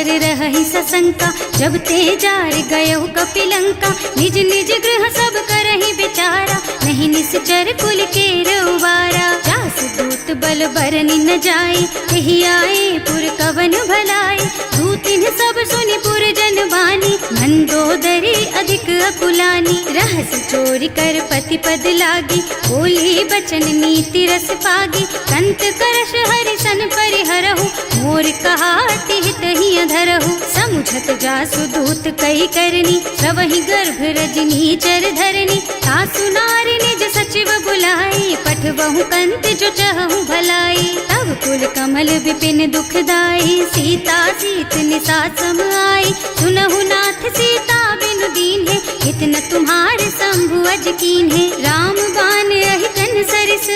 कर रही सशंका, जब ते जार गयो कपिलंका। निज निज गृह सब करही विचारा, नहीं निश्चर कुल के रउबारा। जास दूत बल बरनि न जाई, यही आए पुर कवन भलाई। दूतिन सब सुनि पुर जन बानी, मंदोदरी अधिक अकुलानी। रहस चोरी कर पति पद लागी, बोली बचन नीति रस पागी। कंत करश हरि सन परिहरहु, मोर कहाति हित ही अधरहु। समुझत जासु दूत कही करनी, सवहि गर्भ रजनी चर धरनी। सासु नारी निज सचिव बुलाई, पठवहु कंत जो चहु भलाई। तब कुल कमल विपिन दुखदाई, सीता सीत निसा सम आई। सुनहु नाथ सीता बिनु दीन्हे, इतना तुम्हारे शंभु अज कीन्हे। राम बान अहितन सरिस,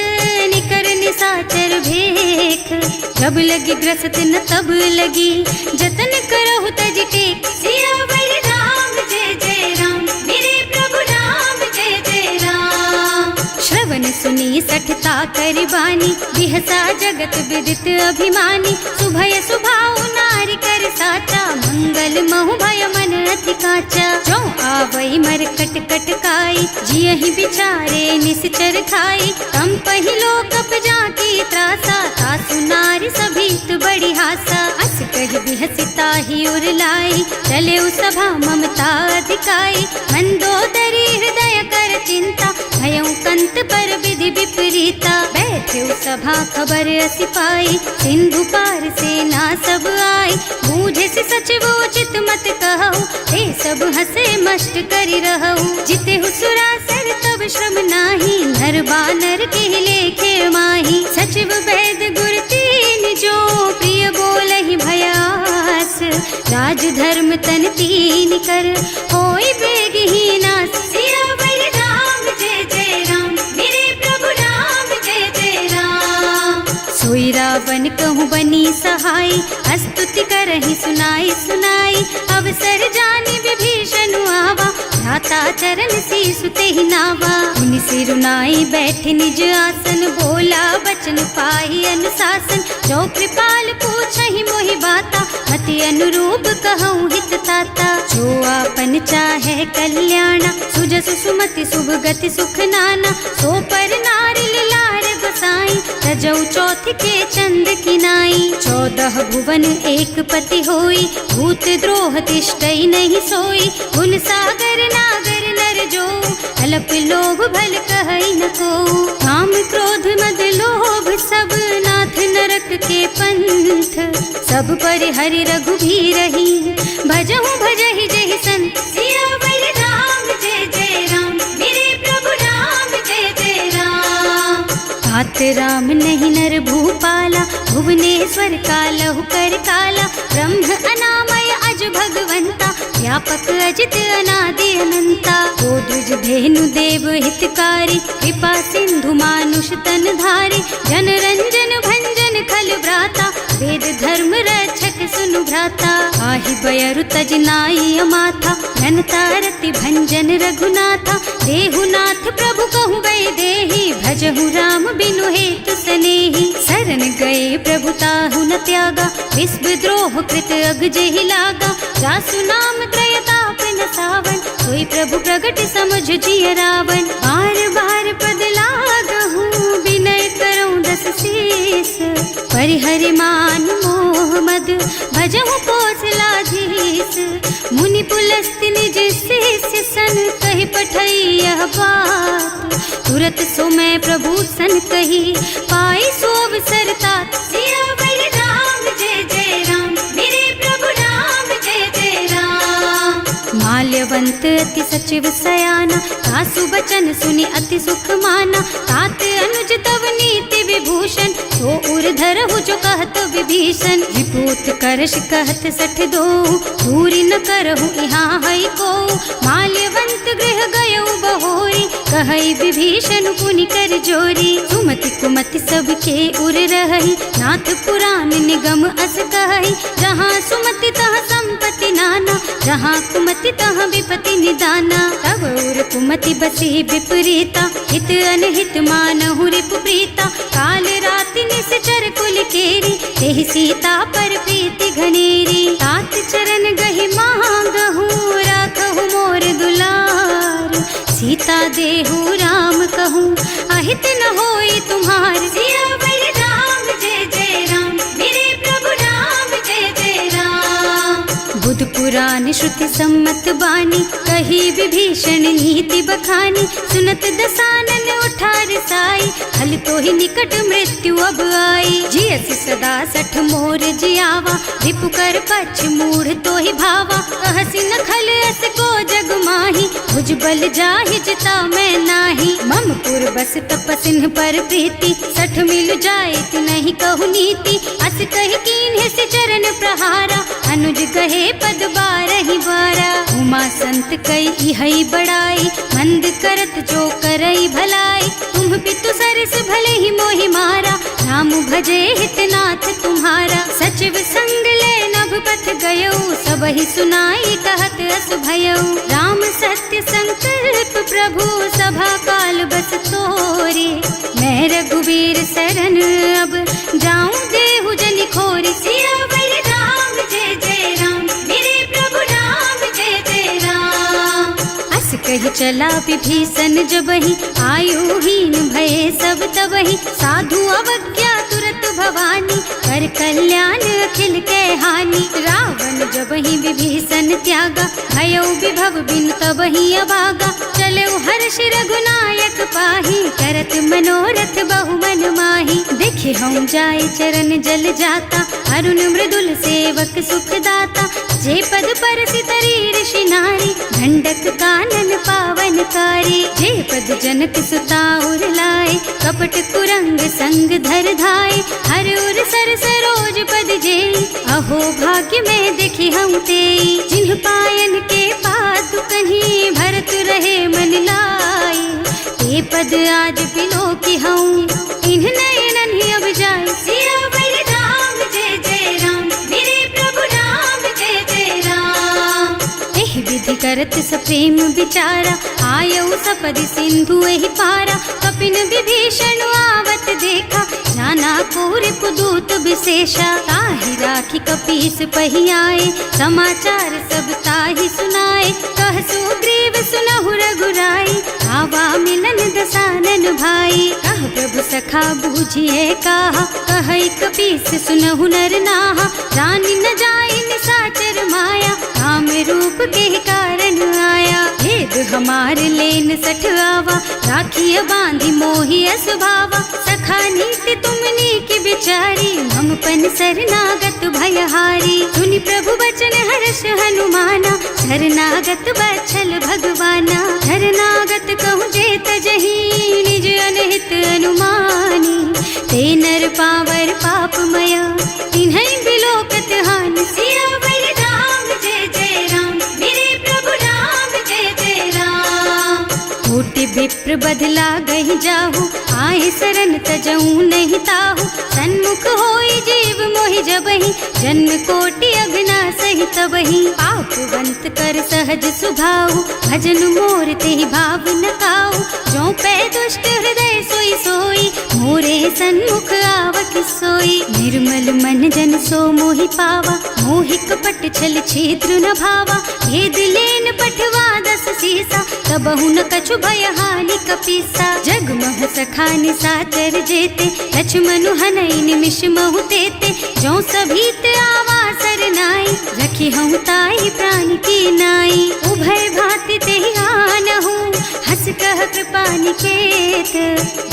निकर निसाचर भेख। जब लगी ग्रसत न तब लगी, जतन करहु तज टेक। सियावर राम जय जय राम, मेरे प्रभु राम जय जय राम। श्रवण सुनी सठता कर बानी, बिहसा जगत विदित अभिमानी। सुभय सुभाव नारी कर साचा, मंगल महु भय मन अति काचा। जो आवई मरकट कटकाई, जियहि बिचारे निश्चर खाई। तम पहिलो कप जाकी त्रासा, सासु नारी सभीत बड़ी हासा। अस कहि बिहसिता ही उर लाई, चले सभा ममता अधिकाई। मंदोदरी हृदय कर चिंता, भयउ कंत पर विधि विपरीता। बैठे सभा खबर असी पाई, सिंधु पार सेना सब आई। बूझे से सचिव उचित मत कहु, ते सब हसे मष्ट करि रहु। जिते सुरासर तब श्रम नाही, नर बानर के लेखे माही। सचिव वैद गुर तीन जो, प्रिय बोलहि भयास। राज धर्म तन तीन कर, होई बेगहि नास। सियावर राम जय जय राम, मेरे प्रभु राम जय जय राम। सोई रावण कहूँ बनी सहाई, स्तुति करहि सुनाई सुनाई। अवसर जानी विभीषण आवा, भ्राता चरण सीसु तेहि नावा। मुनि सिरुनाई बैठे निज आसन, बोला बचन पाई अनुशासन। जो कृपाल पूछहि मोहि बाता, मति अनुरूप कहूँ हित ताता। जो आपन चाहे कल्याणा, सुजसु सुमति शुभ गति सुख नाना। सो पर नारी लार गोसाई, तजौ चौथ के चंद किनाई। 14 भुवन एक पति होई, भूत द्रोह तिष्ठई नहीं सोई। गुण सागर नागर नर जो, अल्प लोभ भल कहई न को। काम क्रोध मद लोभ सब, नाथ नरक के पंथ। सब पर हरि रघुबीरहि, भजहु भजहि जहि संत। सियावर राम जय जय राम, मेरे प्रभु राम जय जय राम। तात राम नहीं नर भूपाला, भुवनेश्वर कालहु कर काला। ब्रह्म अनामय अज भगवंता, व्यापक अजित अनादि अनंता। गोद्विज धेनु देव हितकारी, कृपा सिंधु मानुष तन धारी। जन रंजन भंजन खल व्राता, वेद धर्म रक्षक सुनु भ्राता। आहि बयरु तज नाई अमाथा, घनता रति भंजन रघुनाथा। देहुनाथ प्रभु कहु गए देहि, भजहु राम बिनु हेतु सनेहि। शरण गए प्रभु ताहु न त्यागा, विश्व द्रोह कृत अग जेहि लागा। जासु नाम त्रयताप न सावन, सोई प्रभु प्रगट समझ जिय रावण। बार बार पद लागहु, विनय करऊं दस शीस। परिहरि मान मोह मद, भजहु कौशलाधीश। मुनि पुलस्त्य निज शिष्य सन, कहि पठई यह बात। तुरत सो मैं प्रभु सन कही, पाई सो अवसर तात। सियावर राम जय जय राम, मेरे प्रभु राम जय जय राम। माल्यवंत अति सचिव सयाना, सासु बचन सुनि अति सुख माना। तात अनुज तव नीति विभूषण, सो उर धरहु जो कहत विभीषण। विभूत करश कहत सठ दो, दूरी न करहु यहाँ है को। माल्यवंत गृह गयो बहोरी, कहई विभीषण पुनि कर जोरी। सुमति कुमति सबके उर रही, नाथ पुराण निगम अस कहई। जहाँ सुमति तहाँ संपत्ति नाना, जहाँ कुमति तहाँ विपति निदाना। तब उर कुमति बसी विपरीता, हित अनहित मानहु रिपु प्रीता। काल रात अति निश्चर कुल केरी, तेहि सीता पर प्रीति घनेरी। तात चरण गहि मांगहु, राखहु मोर दुलार। सीता देहु राम कहूँ, अहित न होई तुम्हार। सियावर राम जय जय राम, मेरे प्रभु राम जय जय राम। बुध पुराण श्रुति सम्मत बानी, कही विभीषण नीति बखानी। सुनत दसानन उठा रिसाई, हल तो ही निकट मृत्यु अब आई। जियसि सदा सठ मोर जियावा, रिपु कर पछ मूढ़ तो ही भावा। कहसि न खल अस को जग माही, भुज बल जाहि जिता मैं नाही। मम पुर बस तपसिन पर प्रीति, सठ मिल जाए तु नहीं कहु नीति। अस कहि कीन्हे से चरण प्रहारा, अनुज कहे पद बारहि बारा। उमा संत कई इहै बड़ाई, मंद करत जो करई भलाई। तुम पितु सरस भले ही मोहि मारा, राम भजे हितनाथ तुम्हारा। सचिव संग ले नभ पथ गयौ, सबहि सुनाई कहत अस भयौ। राम सत्य संकल्प प्रभु, सभा काल बस तोरे। मैं रघुवीर शरण अब, जाऊं देहु जनि खोरी। सियावर राम जय जय राम, मेरे प्रभु राम जय जय राम। अस कहि चला विभीषण जबहि, आयुहीन भये सब तबहि। साधु अवज्ञा तुरत भवानी, कर कल्याण अखिल के हानि। रावण जबहि विभीषण त्यागा, भयो विभव बिनु तबहि अभागा। चलऊ हर्ष रघुनायक पाहि, करत मनोरथ बहु मन माहि। देखे हम जाय चरण जल जाता, अरुण मृदुल सेवक सुख दाता। जे पद परसि तरी ऋषि नारी, ढंडक कानन पावन कारी। जे पद जनक सुता उर लाए, कपट कुरंग संग धर धाय। हर उर सर सरोज पद जेई, अहो भाग्य में देखी हम तेई। जिन्ह पायन के पादु कहीं, भरत रहे मन लाई। ते पद आज बिलो की हूँ, इन्ह नयनन ही अब जाए। सियावर राम जय जय राम, मेरे प्रभु राम जय जय राम। एहि विधि करत सप्रेम विचारा, आयऊ सपदि सिंधु एहि पारा। कपिन विभीषण आवत देखा, जाना कोरि पुदूत विशेषा। ताहि राखी कपीस पहि आए, समाचार सब ताहि सुनाए। कह सुग्रीव सुनहु रघुराई, आवा मिलन दसानन भाई। कह प्रभु सखा बूझिए काहा, कहै कपीस सुनहु नर नाहा। जानि न जाय निसाचर माया, काम रूप के कारण आया। भेद हमार लेन सठ आवा, राखिय बांधि मोहि असुभावा। सखा नीति तुमनी की बिचारी, मम पन शरणागत भयहारी। सुनि प्रभु बचन हर्ष हनुमाना, शरणागत बच्छल भगवाना। शरणागत कहूँ जे तजहि, निज अनहित अनुमानी। ते नर पावर पापमया, तिन्है बिलोकत हानि। सियावर राम जय जय राम, मेरे प्रभु राम जय जय राम। कोटि विप्र बदला गहि जाहु, आए शरण तजऊ नहीं ताहु। सन्मुख होई जीव मोहि जबहि, जन्म कोटि अघना सहि तबहि। पापवंत कर सहज सुभाहु, भजन मोर तेहि भाव न काहु। जो पै दुष्ट हृदय सोई सोई, मोरे सन्मुख आवक सोई। निर्मल मन जन सो मोहि पावा, मोहि कपट छल छिद्र न भावा। भेद लेन पठवा दस सीसा, तबहु न कछु भय हानि कपीसा। जग मह सखा निसाचर जेते, लक्ष्मनु हनई निमिष महु तेते। जो सभीत आवा सरनाई, रखी हूँ ताई प्राण की नाई। उभय भांति तेहि आनहु, हस कह कृपा निकेत।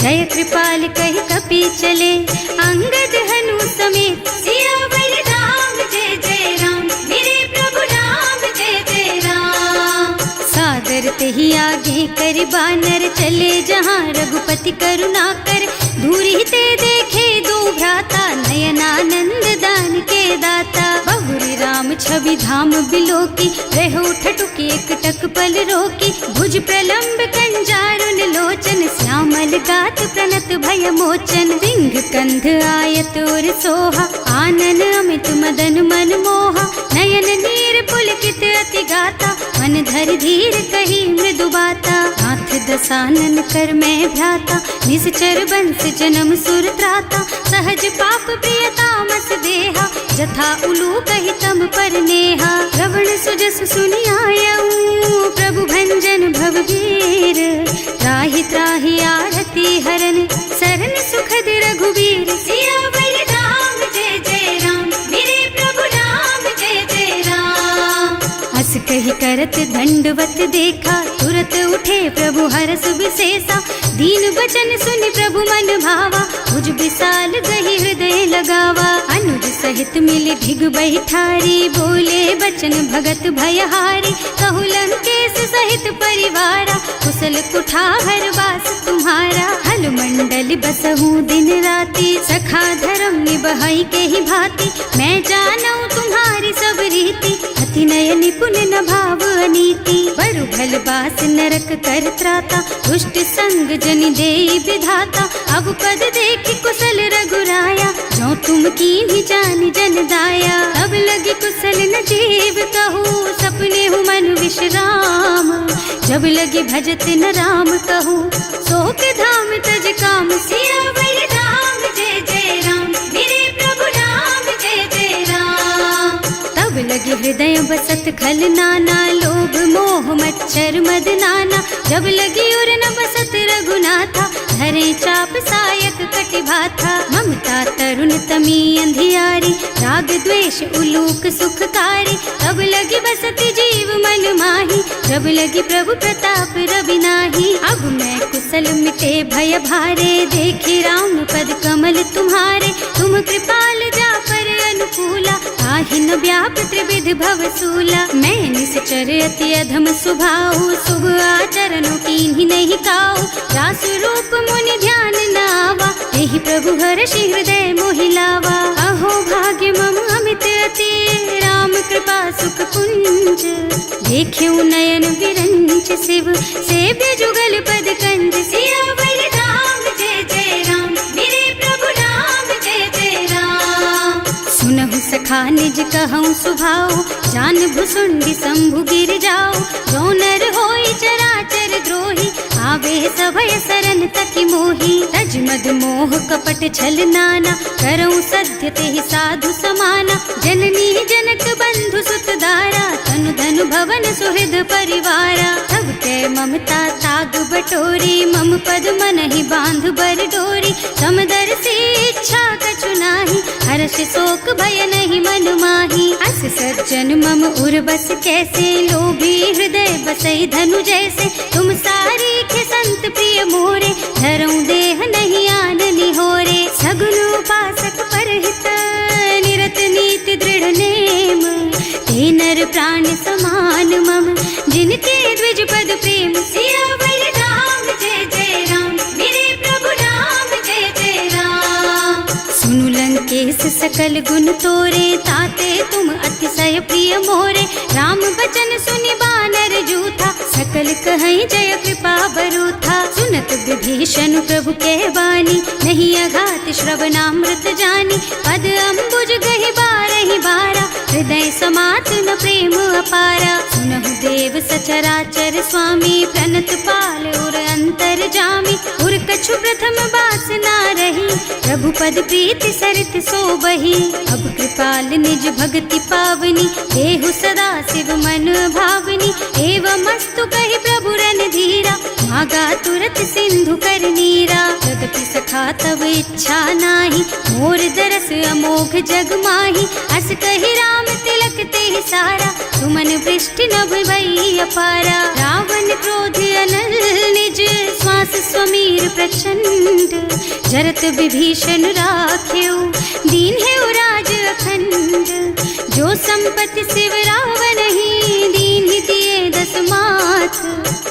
जय कृपाल कहि कपि चले, अंगद हनु समेत। सियावर राम जय जय राम, मेरे प्रभु राम जय जय राम। सादर तेहि आगे कर बानर, चले जहाँ रघुपति करुणा कर। दूरी ते देखे दो भ्राता, नयनानंद दान के दाता। बहुरी राम छवि धाम बिलोकी, रहो ठटुकी एकटक पल रोकी। भुज प्रलंब कंजारुन लोचन, श्यामल गात प्रणत भय मोचन। सिंह कंध आयत और सोहा, आनन अमित मदन मन मोहा। नयन नीर पुलकित अति गाता, मन धर धीर कही मृदु बाता। नाथ दसानन कर मैं भ्राता, निश्चर बंस जन्म सुर त्राता, सहज पाप प्रिय तामस देहा, जथा उलू कहि तम पर नेहा। श्रवण सुजस सुनि आयऊ प्रभु भंजन भवभीर, त्राहि त्राहि आरती हरन सरन सुखद रघुबीर। सियावर राम जय जय राम, मेरे प्रभु राम जय जय राम। हस कहि करत दंडवत देखा, तुरत उठे प्रभु हरस विशेषा, दीन बचन सुनि प्रभु मन भावा, भुज विशाल गहि हृदय लगावा। अनुज सहित मिल ढिग बैठारी, बोले बचन भगत भयहारी, कहु लंकेश सहित परिवारा, कुशल कुठार वास तुम्हारा। हल मंडल बसहु दिन राति, सखा धर्म निबहई के ही भांति, मैं जानऊ तुम्हारी सब रीति, अति नय निपुण न भाव अनीति। बरु भल बास नरक कर त्राता, दुष्ट संग जन देई विधाता, अब पद देखि कुशल रघुराया, जो तुम कीन्ही जानि जन दाया। अब लगी कुशल न जीव कहूँ, सपने हूँ मन विश्राम, जब लगी भजत न राम कहूँ, शोक धाम तज काम। सियावर राम जय जय राम, मेरे प्रभु राम जय जय राम। तब लगी हृदय बसत खल नाना, लोभ मोह मच्छर मद नाना, जब लगी उर न बसत रघुनाथा, धरे चाप सायक कटि भाथा। ममता तरुण तमी अंधियारी, राग द्वेष उलूक सुखकारी, तब लगी बसती जीव मन माही, जब लगी प्रभु प्रताप रवि नाही। अब मैं कुशल मिटे भय भारे, देखी राम पद कमल तुम्हारे, तुम कृपाल जा पर अनुकूला, आहि न व्याप त्रिविध भवसूला। मैं निश्चर अति अधम स्वभाव, शुभ आचरणों कीन्ही नहीं काऊ, रास रूप मुनि ध्यान नावा, यही प्रभु हर्षि हृदय मोहिलावा। अहो भाग्य मम अमित अति, राम कृपा सुख पुंज, देख्यु नयन विरंच शिव, सेव्य जुगल पद कंज। सियावर राम जय जय राम, मेरे प्रभु राम जय जय राम। सुनहु सखा निज कहूँ सुभाऊ, जान भुसुंडी शंभु गिर जाओ, जो नर होई चराचर द्रोही, आवे सभय सरन तकि मोही। तज मद मोह कपट छल नाना, करऊँ सत्य तेहि साधु समाना, जननी जनक बंधु सुत दारा, तनु धनु भवन सुहृद परिवारा। तब के ममता ताग बटोरी, मम पद मन ही बांध बर डोरी, समदर से इच्छा कछु नाही, हर्ष शोक भय नहीं मन माही। अस सज्जन मम उर बस कैसे, लोभी हृदय बसई धनु जैसे, तुम सारी खे संत प्रिय मोरे, धरऊँ देह नहीं आन निहोरे। सगुन उपासक परहित, निरत नीति दृढ़ नेम, ते नर प्राण समान मम, जिनके द्विज पद प्रेम। सियावर राम जय जय राम, मेरे प्रभु राम जय जय राम। सुनु लंकेश सकल गुण तोरे, ताते तुम अतिशय प्रिय मोरे, राम बचन सुनि बानर जूथा, सकल कहई जय कृपा बरूथा। सुनत विभीषण प्रभु के बानी, नहीं अघात श्रवणामृत जानी, पद अम्बुज गहि बारहि बारा, हृदय समात न प्रेम अपारा। सुनहु देव सचराचर स्वामी, प्रणत पाल उर अंतर जामी, उर कछु प्रथम बास ना रही, प्रभु पद प्रीति सरित सोबही। अब कृपाल निज भक्ति पावनी, देहु सदा शिव मन भावनी, एवं मस्तु कहि प्रभु रन धीरा, मागा तुरत सिंधु कर नीरा। यद्यपि सखा तब इच्छा नाही, मोर दरस अमोघ जग माही, अस कहि राम तिलक तेहि सारा, सुमन वृष्टि नभ भई अपारा। रावण क्रोध अनल निज, श्वास स्वमीर प्रचंड, जरत विभीषण राख्यो, दीन है राज अखंड। जो संपत्ति शिव रावण ही, दीन ही दिए दस माथ,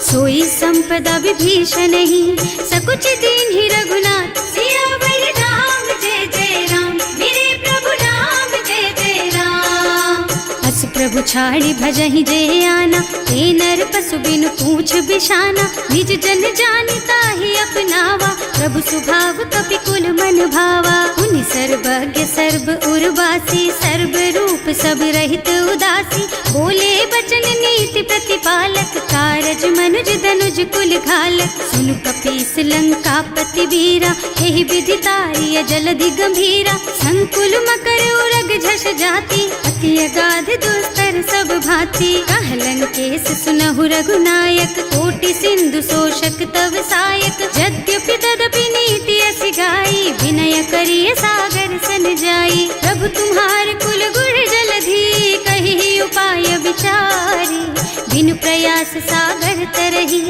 सोई संपदा विभीषण ही, सकुच दीन ही रघुनाथ। सियावर राम जय जय राम, मेरे प्रभु राम जय जय राम। अस प्रभु छाड़ी भजहि जे आना, हे नर पशु बिनु पूछ बिशाना, निज जन जानि ताहि अपनावा, प्रभु स्वभाव कपि कुल मन भावा। उनि सर्वज्ञ सर्व उर्वासी, सर्व रूप सब रहित उदासी, बोले बचन नीति प्रतिपालक, कारज मनुज धनुज कुल घालक। सुनु कपीस लंकापति वीरा, एहि विधि तारिय जलधि गंभीरा, संकुल मकर उरग झष जाति, अति अगाध दुस्तर सब भांति। कहलन केस सुनहु रघुनायक, कोटि सिंधु शोषक तव सायक, यद्यपि तदपि नीति अस गाई, विनय करिय सागर सन जाई। प्रभु तुम्हार कुल गुण जलधि, कहि उपाय विचारी, बिनु प्रयास सागर तरही,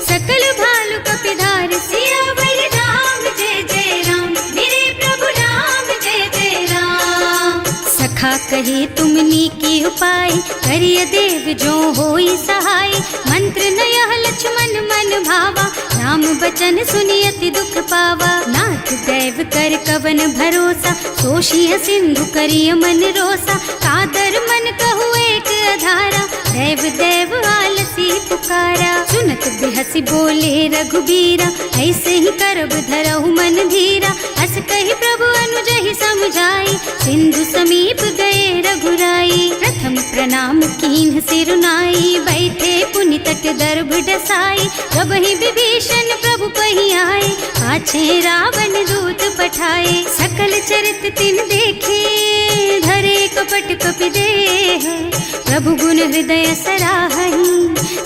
सकल भालु कपिधार। सियावर राम जय जय राम, मेरे प्रभु राम जय जय राम। सखा कहे तुमनी की उपाय, करिय देव जो होई सहाय। मंत्र नयह लक्ष्मण मन भावा, राम बचन सुनि अति दुख पावा। नाथ दैव कर कवन भरोसा, सोषिय सिंधु करिय मन रोसा। कादर मन कहु एक अधारा, दैव दैव आलसी पुकारा। सुनत बिहसी बोले रघुबीरा, ऐसे ही करब धरहु मन धीरा। अस कहि प्रभु अनुजहि समझाई, सिंधु समीप गए रघुराई। प्रथम प्रणाम कीन्ह सिरुनाई, बैठे पुनि तट दर्भ डसाई। कबहि विभीषण प्रभु पहि आए, पाछे रावण दूत पठाए। सकल चरित तिन देखे, धरे कपट कपि देह। प्रभु गुण हृदय सराहहि,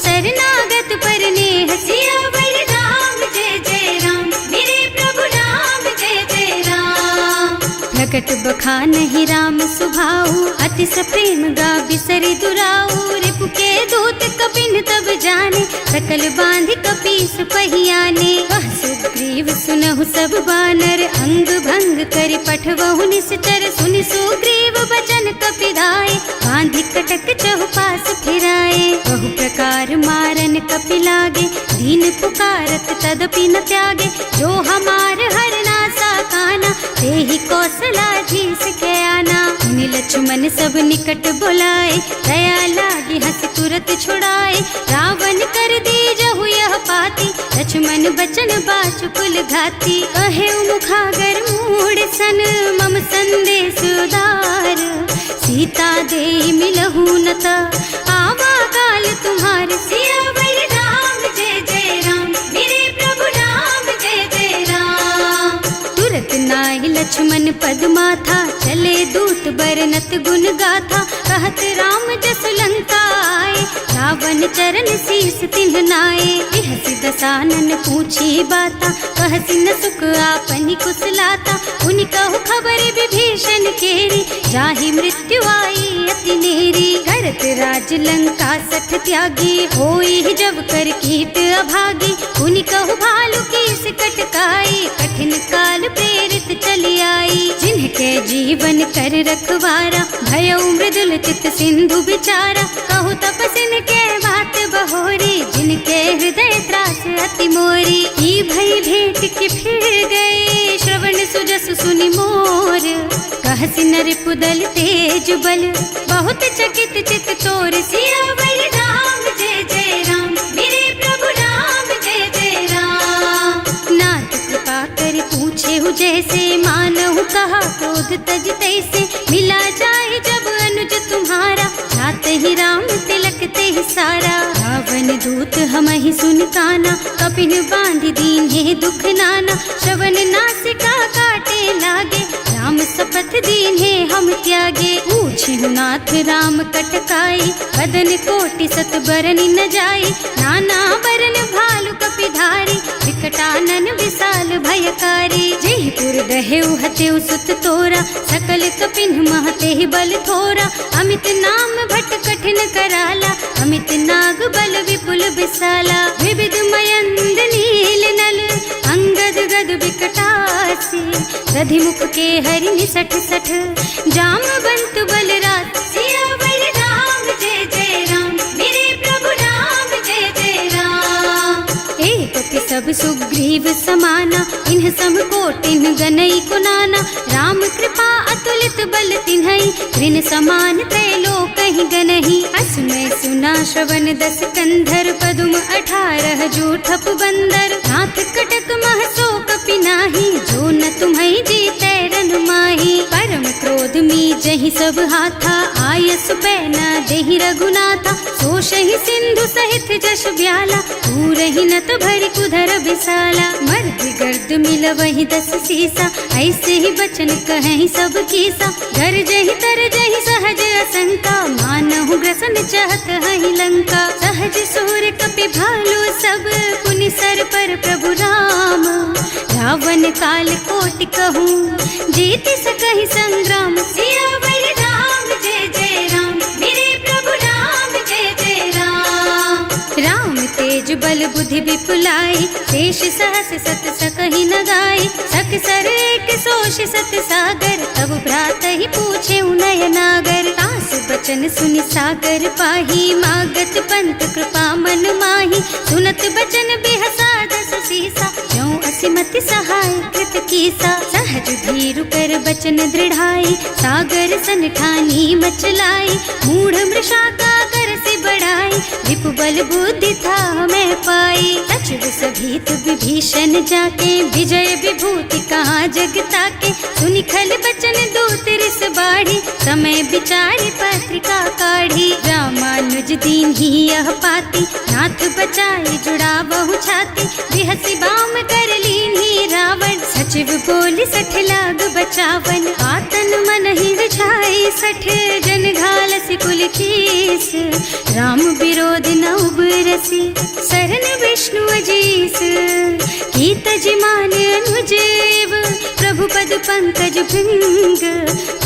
शरणागत पर नेह। सियावर राम जय जय राम, मेरे प्रभु राम जय जय राम। प्रकट बखानहि राम सुभाऊ, अति सप्रेम गा बिसरि दुराऊ। रिपु के दूत कपिन तब जाने, सकल बांधि कपीस पहियाने। वह सुग्रीव सुनहु सब बानर, अंग भंग करि पठवहु निश्चर। सुनि सुग्रीव बचन कपिधाय, बांधि कटक चहुपास फिराए। बहु प्रकार मारन कपि लागे, दीन पुकारत तदपि न त्यागे। जो हमार हरनासा काना, तेहि कौशलाधीश के आना। मुनि लक्ष्मण सब निकट बुलाए, दया लागी हंस तुरत छुड़ाए। रावण कर दीजहु यह पाती, लक्ष्मण बचन बाचु कुल घाती। कहे मुखागर मूढ़ सन, मम संदेश उदार। सीता दे मिलहु न त, आवा काल तुम्हार। सियावर राम जय जय राम, मेरे प्रभु राम जय जय राम। तुरत नाहि लक्ष्मण पद माथा, चले दूत बरनत गुण गाथा। कहत राम जस लंका आए, रावण चरण शीस तिन्ह नाए। बिहसि दसानन पूछी बाता, कहसि न सुख आपनि कुशलाता। उनि कहु खबर विभीषण केरी, जाहि मृत्यु आई अति नेरी। करत राज लंका सठ त्यागी, होई जब कर कीट अभागी। उनि कहु भालु कीस कटकाई, कठिन काल प्रेरित चली आई। जिनके जीवन कर रखवारा, भयउ मृदुल चित सिंधु बिचारा। कहु तपसिन के बात बहोरी, जिनके हृदय त्रास अति मोरी। की भई भेंट कि फिर गए, श्रवण सुजस सुनि मोर। कहसि नर पुदल तेज बल, बहुत चकित चित तोर। सियावर राम जय जय राम, मेरे प्रभु राम जय जय राम। नाथ कृपा कर पूछे हु जैसे, मानहु कहा क्रोध तज तैसे। मिला जाए जब अनुज तुम्हारा, जात ही राम तिलक ते सारा। रावण दूत हमहि सुन काना, कपिन बांधि दीन्हे दुख नाना। श्रवण नासिका काटे लागे, राम शपथ दीन्हे हम त्यागे। पूछिहु नाथ राम कटकाई, बदन कोटि सत बरनि न जाई। नाना बरन भालु कपिधारी, विकटानन विशाल भयकारी। जयपुर दहेउ हतेउ सुत तोरा, सकल कपिन महते बल थोरा। अमित नाम भट कठिन कराला, अमित नाग बल विपुल विशाला। विविध मयंद नील नल, अंगद गद विकटासी। दधिमुख के हरि निसठ सठ, जामवंत बलराज। सियावर राम जय जय राम, मेरे प्रभु राम जय जय राम। एक सब सुग्रीव समाना, इन्ह सम कोटिन गनई को नाना। राम कृपा अतुलित बल तिन्हई, ऋण समान त्रैलोक कहीं गनहि। असमय सुना श्रवण 10 कंधर, पदुम 18 जूठप बंदर। नाथ कटक मह सो कपि नाही, जो न तुम्हई जीतै रन माही। परम क्रोध मी जहि सब हाथा, आयस पैना देहि रघुनाथा। सोषहि सिंधु सहित जश ब्याला, पूरहि नत भरि कुधर बिसाला। मर्द गर्द मिलवहि 10 सीसा, ऐसे ही बचन कहें सब कीसा। गरजहि तरजहि सहज असंका, मानहु ग्रसन चाहत हहि लंका। सहज सूर कपि भालु सब, पुनि सर पर प्रभु राम। रावण काल कोटि कहूँ, जीति सकहि संग्राम। सियावर राम जय जय राम, मेरे प्रभु राम जय जय राम। राम तेज बल बुद्धि विपुलाई, शेष सहस सत सकहि न गाई। सकसर एक सोष सत सागर, तब भ्रात ही पूछे उनय नागर। आस बचन सुनि सागर पाही, मागत पंत कृपा मन माही। सुनत बचन बिहसा 10 सीसा, ज्यों असिमति सहाय कृत कीसा। सहज धीरु कर बचन दृढ़ाई, सागर सन ठानी मचलाई। मूढ़ मृषा का कर से बढ़ाई, विपु बल बुद्धि था मैं पाई। सचिव सभीत विभीषण जाके, विजय विभूति कहाँ जग ताके। सुनि खल बचन दूत रिस बाढ़ी, समय विचारि पत्रिका काढ़ी। रामानुज दीन ही यह पाती, नाथ बचाई जुड़ा बहु छाती। बिहसी बाम कर लीन ही रावण, सचिव बोली 60 लाग बचावन। आतन मन ही रिझाई 60, जन घालसी कुल कीस। राम विरोध न उबरसी, सरन विष्णु अजीस। की तज मान अनुजेव, प्रभु पद पंकज भृंग।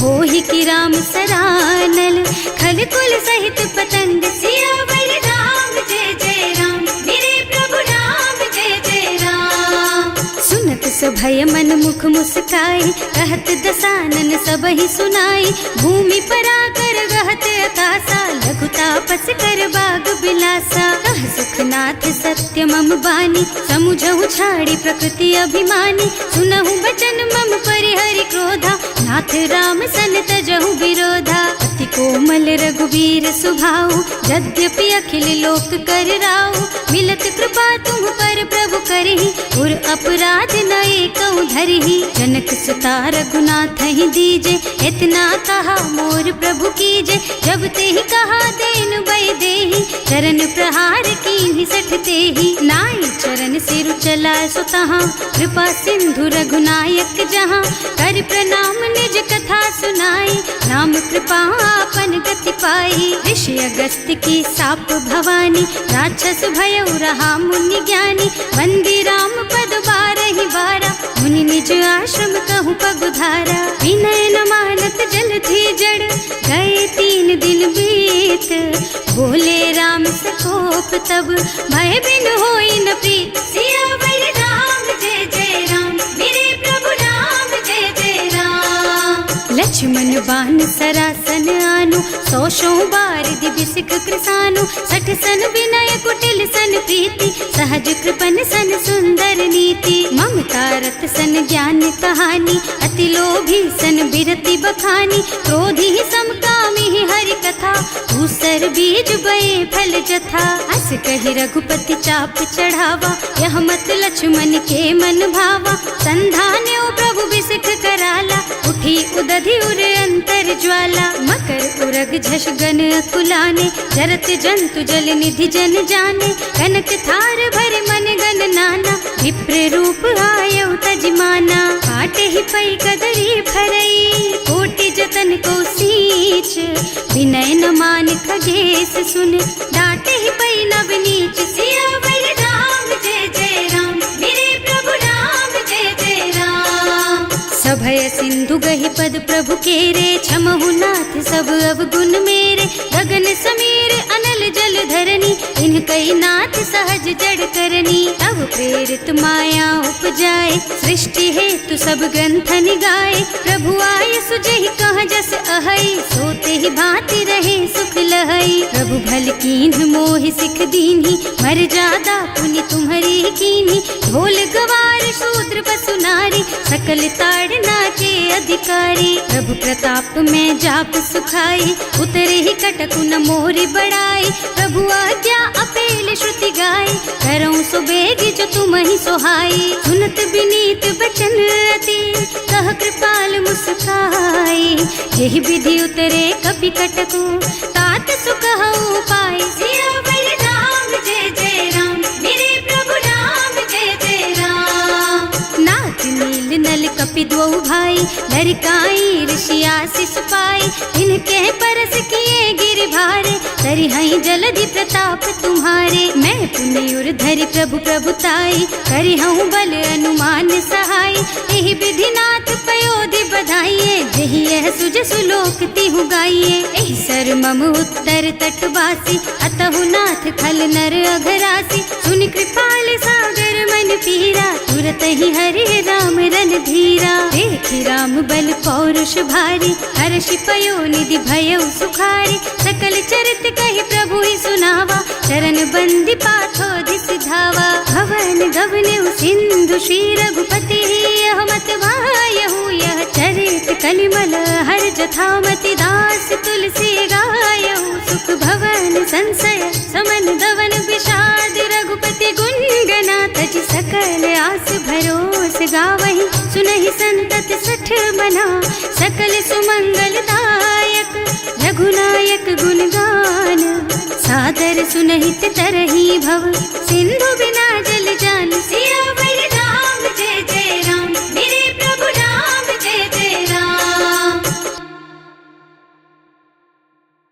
होहि की राम सरानल, खल कुल सहित पतंग। सियावर राम जय जय राम, मेरे प्रभु राम जय जय राम। सुनत सभय मन मुख मुस्काई, कहत दसानन सबहि सुनाई। भूमि पराकर गहत आकाशा, लघु तापस कर बाग बिलासा। कह सुखनाथ सत्य मम बानी, समुझहु छाड़ी प्रकृति अभिमानी। सुनहु बचन मम परिहरि क्रोधा, नाथ राम सन तजहु विरोधा। अति कोमल रघुवीर सुभाऊ, यद्यपि अखिल लोक कर राऊ। मिलत कृपा तुम पर प्रभु करहि, उर अपराध न एकौ धरहि। जनक सुता रघुनाथ ही दीजे, इतना कहा मोर प्रभु कीजे। जब ते ही कहा देन बय देहि, चरण प्रहार कीन्हि 60 तेहि। नाई चरण सिरु चला सुतहाँ, कृपा सिंधु रघुनायक जहाँ। कर प्रणाम निज कथा सुनाई, नाम कृपा आपन गति पाई। ऋषि अगस्त्य की साप भवानी, राक्षस भयउ रहा मुनि ज्ञानी। वंदी राम पद 12 बारा, मुनि निज आश्रम कहूँ पगुधारा। विनय न मानत जलधि जड़, गए 3 दिन बीत। बोले राम सकोप तब, भय बिन होई न प्रीत। सियावर राम जय जय राम, मेरे प्रभु राम जय जय राम। लक्ष्मण बान सरासन आनु, 100 बारिधि बिसिख कृसानु। 60 सन विनय कुटिल सन प्रीति, सहज कृपन सन सुंदर नीति। ममता रत सन ज्ञान कहानी, अति लोभी सन बिरति बखानी। क्रोधी समकामी हरि कथा, दूसर बीज बये फल जथा। अस कहि रघुपति चाप चढ़ावा, यह मत लक्ष्मण के मन भावा। संधान्यो प्रभु बिसिख कराला, उठी उदधि उर अंतर ज्वाला। मकर उरग झष गन अकुलाने, जरत जंतु जल निधि जन जाने। कनक थार भर मन गन नाना, विप्र रूप आयौ तजमाना। काटे ही पै कदरी भरई, कोटि जतन को सींच। विनय न मान खगेश सुन, डांटे ही पै नव नीच। सियावर राम जय जय राम, मेरे प्रभु राम जय जय राम। अभय सिंधु गहि पद प्रभु केरे, क्षमहु नाथ सब अवगुण मेरे। गगन समीर अनल जल धरनी, इनकई नाथ सहज जड़ करनी। तब प्रेरित माया उपजाए, सृष्टि हेतु सब ग्रंथन गाए। प्रभु आय सुजहि कह जस अहै, सोते ही भांति रहे सुख लहै। प्रभु भल कीन्ह मोहि सिख दीन्ही, मर्यादा पुनि तुम्हरी कीन्ही। ढोल गवार शूद्र पशु नारी, सकल ताड़ना के अधिकारी। प्रभु प्रताप में जाप सुखाई, उतरे ही कटकु न मोरि बड़ाई। प्रभु आज्ञा अपेल श्रुति गाई, करऊं सो बेग जो तुम ही सोहाई। सुनत विनीत बचन अति, कह कृपाल मुस्काई। यही विधि उतरे कपि कटकु, तात सुकहु पाई। सियावर राम जय जय राम, मेरे प्रभु राम जय जय राम। नाथ नील नल कपि द्वौ भाई, लरिकाई ऋषि आशीष पाई। इनके परस किए गिर भारे, तरि हई जलधि प्रताप तुम्हारे। मैं पुनि उर धरि प्रभु प्रभुताई, करि हूँ बल अनुमान सहाय। यही विधि नाथ पयोधि बधाइए, जही यह सुज सुलोक तिहु गाइए। एहि सर मम उत्तर तटवासी, अतहु नाथ खल नर अघरासी। सुनि कृपाल सागर मन पीरा, तुरत ही हरे राम रन धीरा। देखि राम बल पौरुष भारी, हर्षि पयोनिधि भयउ सुखारी। सकल चरित कहि प्रभु ही सुनावा, चरण बंदी पाथोधि सिधावा। भवन गवनेउ सिंधु श्री रघुपति, यह मत वायहु यह चरित कलिमल हर जथामति। दास तुलसी गायहु, सुख भवन संशय समन दवन विषाद। रघुपति गुण गना तज सकल आस भरोस गावहि। सुनहि संतत सठ मना, सकल सुमंगल दायक। रघुनायक गुण गान, सादर सुनहित तरहि भव। सिंधु बिना